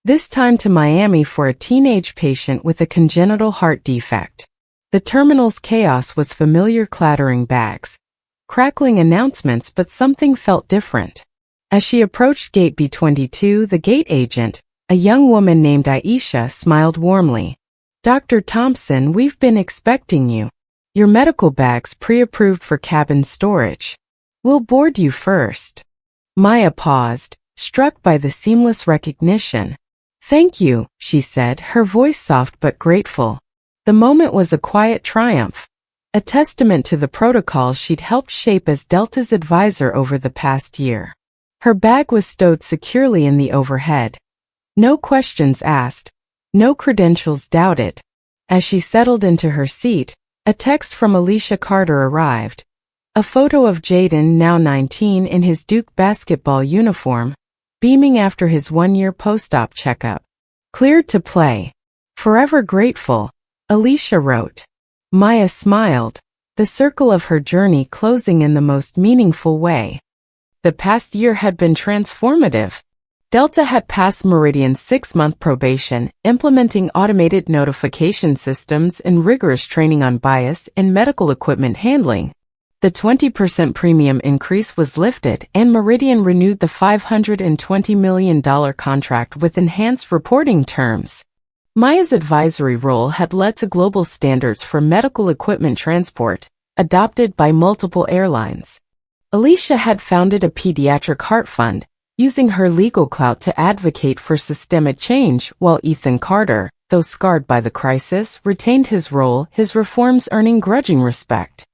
this time to Miami for a teenage patient with a congenital heart defect. The terminal's chaos was familiar: clattering bags, crackling announcements, but something felt different. As she approached gate B22, the gate agent, a young woman named Aisha, smiled warmly. "Dr. Thompson, we've been expecting you. Your medical bag's pre-approved for cabin storage. We'll board you first." Maya paused, struck by the seamless recognition. "Thank you," she said, her voice soft but grateful. The moment was a quiet triumph, a testament to the protocol she'd helped shape as Delta's advisor over the past year. Her bag was stowed securely in the overhead. No questions asked, no credentials doubted. As she settled into her seat, a text from Alicia Carter arrived. A photo of Jaden, now 19, in his Duke basketball uniform, beaming after his one-year post-op checkup. "Cleared to play. Forever grateful," Alicia wrote. Maya smiled, the circle of her journey closing in the most meaningful way. The past year had been transformative. Delta had passed Meridian's 6-month probation, implementing automated notification systems and rigorous training on bias and medical equipment handling. The 20% premium increase was lifted, and Meridian renewed the $520 million contract with enhanced reporting terms. Maya's advisory role had led to global standards for medical equipment transport, adopted by multiple airlines. Alicia had founded a pediatric heart fund, using her legal clout to advocate for systemic change, while Ethan Carter, though scarred by the crisis, retained his role, his reforms earning grudging respect.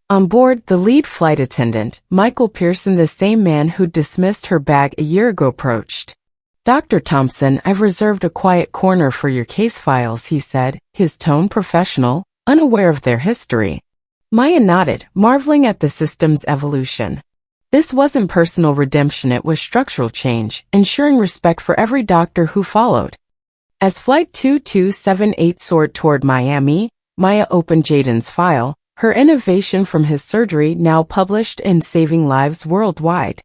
On board, the lead flight attendant, Michael Pearson, the same man who'd dismissed her bag a year ago, approached. "Dr. Thompson, I've reserved a quiet corner for your case files," he said, his tone professional, unaware of their history. Maya nodded, marveling at the system's evolution. This wasn't personal redemption, it was structural change, ensuring respect for every doctor who followed. As Flight 2278 soared toward Miami, Maya opened Jaden's file, her innovation from his surgery now published and saving lives worldwide.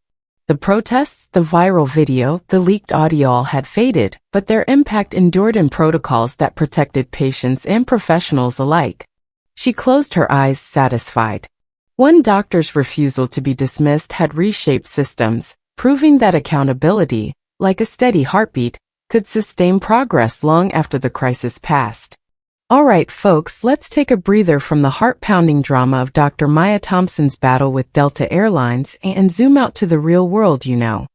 The protests, the viral video, the leaked audio all had faded, but their impact endured in protocols that protected patients and professionals alike. She closed her eyes, satisfied. One doctor's refusal to be dismissed had reshaped systems, proving that accountability, like a steady heartbeat, could sustain progress long after the crisis passed. Alright folks, let's take a breather from the heart-pounding drama of Dr. Maya Thompson's battle with Delta Airlines and zoom out to the real world, you know.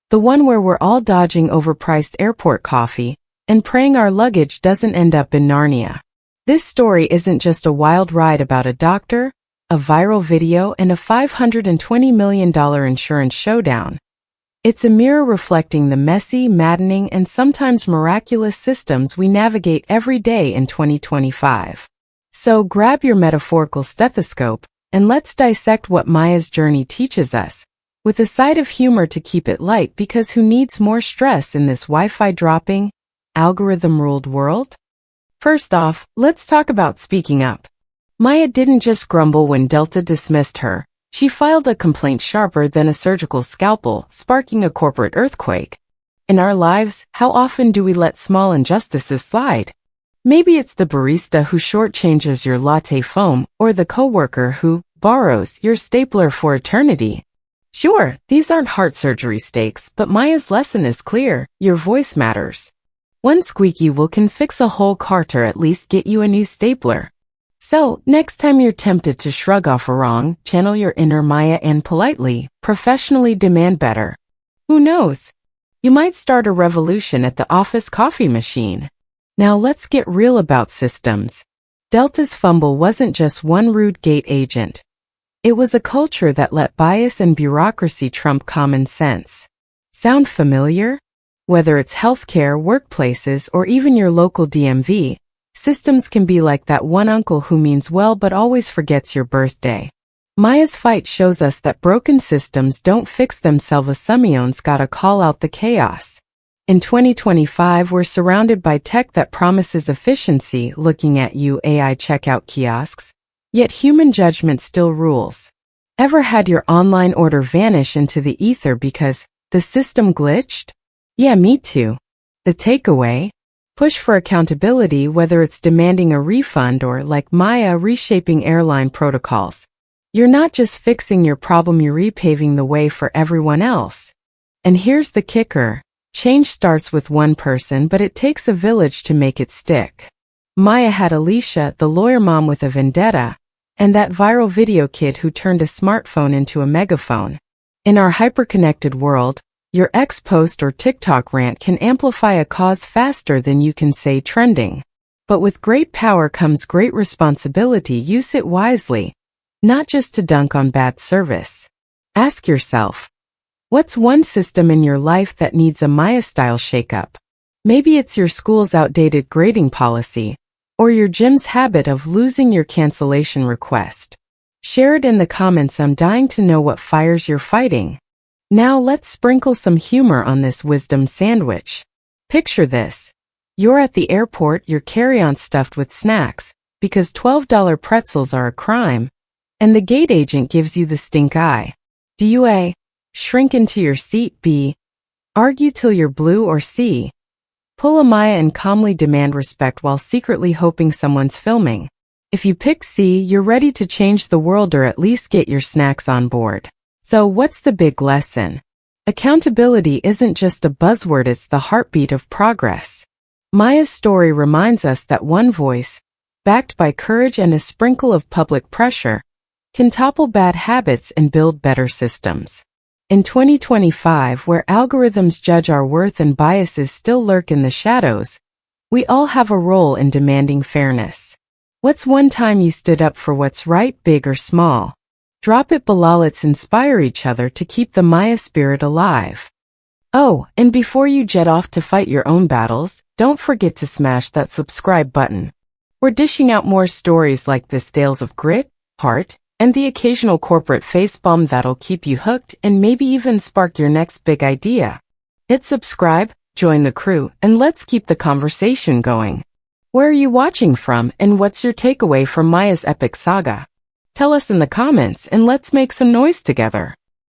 The one where we're all dodging overpriced airport coffee and praying our luggage doesn't end up in Narnia. This story isn't just a wild ride about a doctor, a viral video, and a $520 million insurance showdown. It's a mirror reflecting the messy, maddening, and sometimes miraculous systems we navigate every day in 2025. So grab your metaphorical stethoscope, and let's dissect what Maya's journey teaches us, with a side of humor to keep it light, because who needs more stress in this Wi-Fi dropping, algorithm-ruled world? First off, let's talk about speaking up. Maya didn't just grumble when Delta dismissed her. She filed a complaint sharper than a surgical scalpel, sparking a corporate earthquake. In our lives, how often do we let small injustices slide? Maybe it's the barista who shortchanges your latte foam, or the coworker who borrows your stapler for eternity. Sure, these aren't heart surgery stakes, but Maya's lesson is clear: your voice matters. One squeaky wheel can fix a whole cart, or at least get you a new stapler. So, next time you're tempted to shrug off a wrong, channel your inner Maya and politely, professionally demand better. Who knows? You might start a revolution at the office coffee machine. Now let's get real about systems. Delta's fumble wasn't just one rude gate agent. It was a culture that let bias and bureaucracy trump common sense. Sound familiar? Whether it's healthcare, workplaces, or even your local DMV, systems can be like that one uncle who means well but always forgets your birthday. Maya's fight shows us that broken systems don't fix themselves. Someone's gotta call out the chaos. In 2025, we're surrounded by tech that promises efficiency, looking at you, AI checkout kiosks, yet human judgment still rules. Ever had your online order vanish into the ether because the system glitched? Yeah, me too. The takeaway? Push for accountability, whether it's demanding a refund or, like Maya, reshaping airline protocols. You're not just fixing your problem, you're repaving the way for everyone else. And here's the kicker. Change starts with one person, but it takes a village to make it stick. Maya had Alicia, the lawyer mom with a vendetta, and that viral video kid who turned a smartphone into a megaphone. In our hyperconnected world, your X post or TikTok rant can amplify a cause faster than you can say trending. But with great power comes great responsibility. Use it wisely, not just to dunk on bad service. Ask yourself, what's one system in your life that needs a Maya-style shakeup? Maybe it's your school's outdated grading policy, or your gym's habit of losing your cancellation request. Share it in the comments. I'm dying to know what fires you're fighting. Now let's sprinkle some humor on this wisdom sandwich. Picture this. You're at the airport, your carry-on stuffed with snacks, because $12 pretzels are a crime, and the gate agent gives you the stink eye. Do you A, shrink into your seat, B, argue till you're blue, or C, pull a Maya and calmly demand respect while secretly hoping someone's filming? If you pick C, you're ready to change the world, or at least get your snacks on board. So what's the big lesson? Accountability isn't just a buzzword, it's the heartbeat of progress. Maya's story reminds us that one voice, backed by courage and a sprinkle of public pressure, can topple bad habits and build better systems. In 2025, where algorithms judge our worth and biases still lurk in the shadows, we all have a role in demanding fairness. What's one time you stood up for what's right, big or small? Drop it below. Let's inspire each other to keep the Maya spirit alive. Oh, and before you jet off to fight your own battles, don't forget to smash that subscribe button. We're dishing out more stories like this, tales of grit, heart, and the occasional corporate facepalm that'll keep you hooked and maybe even spark your next big idea. Hit subscribe, join the crew, and let's keep the conversation going. Where are you watching from, and what's your takeaway from Maya's epic saga? Tell us in the comments, and let's make some noise together.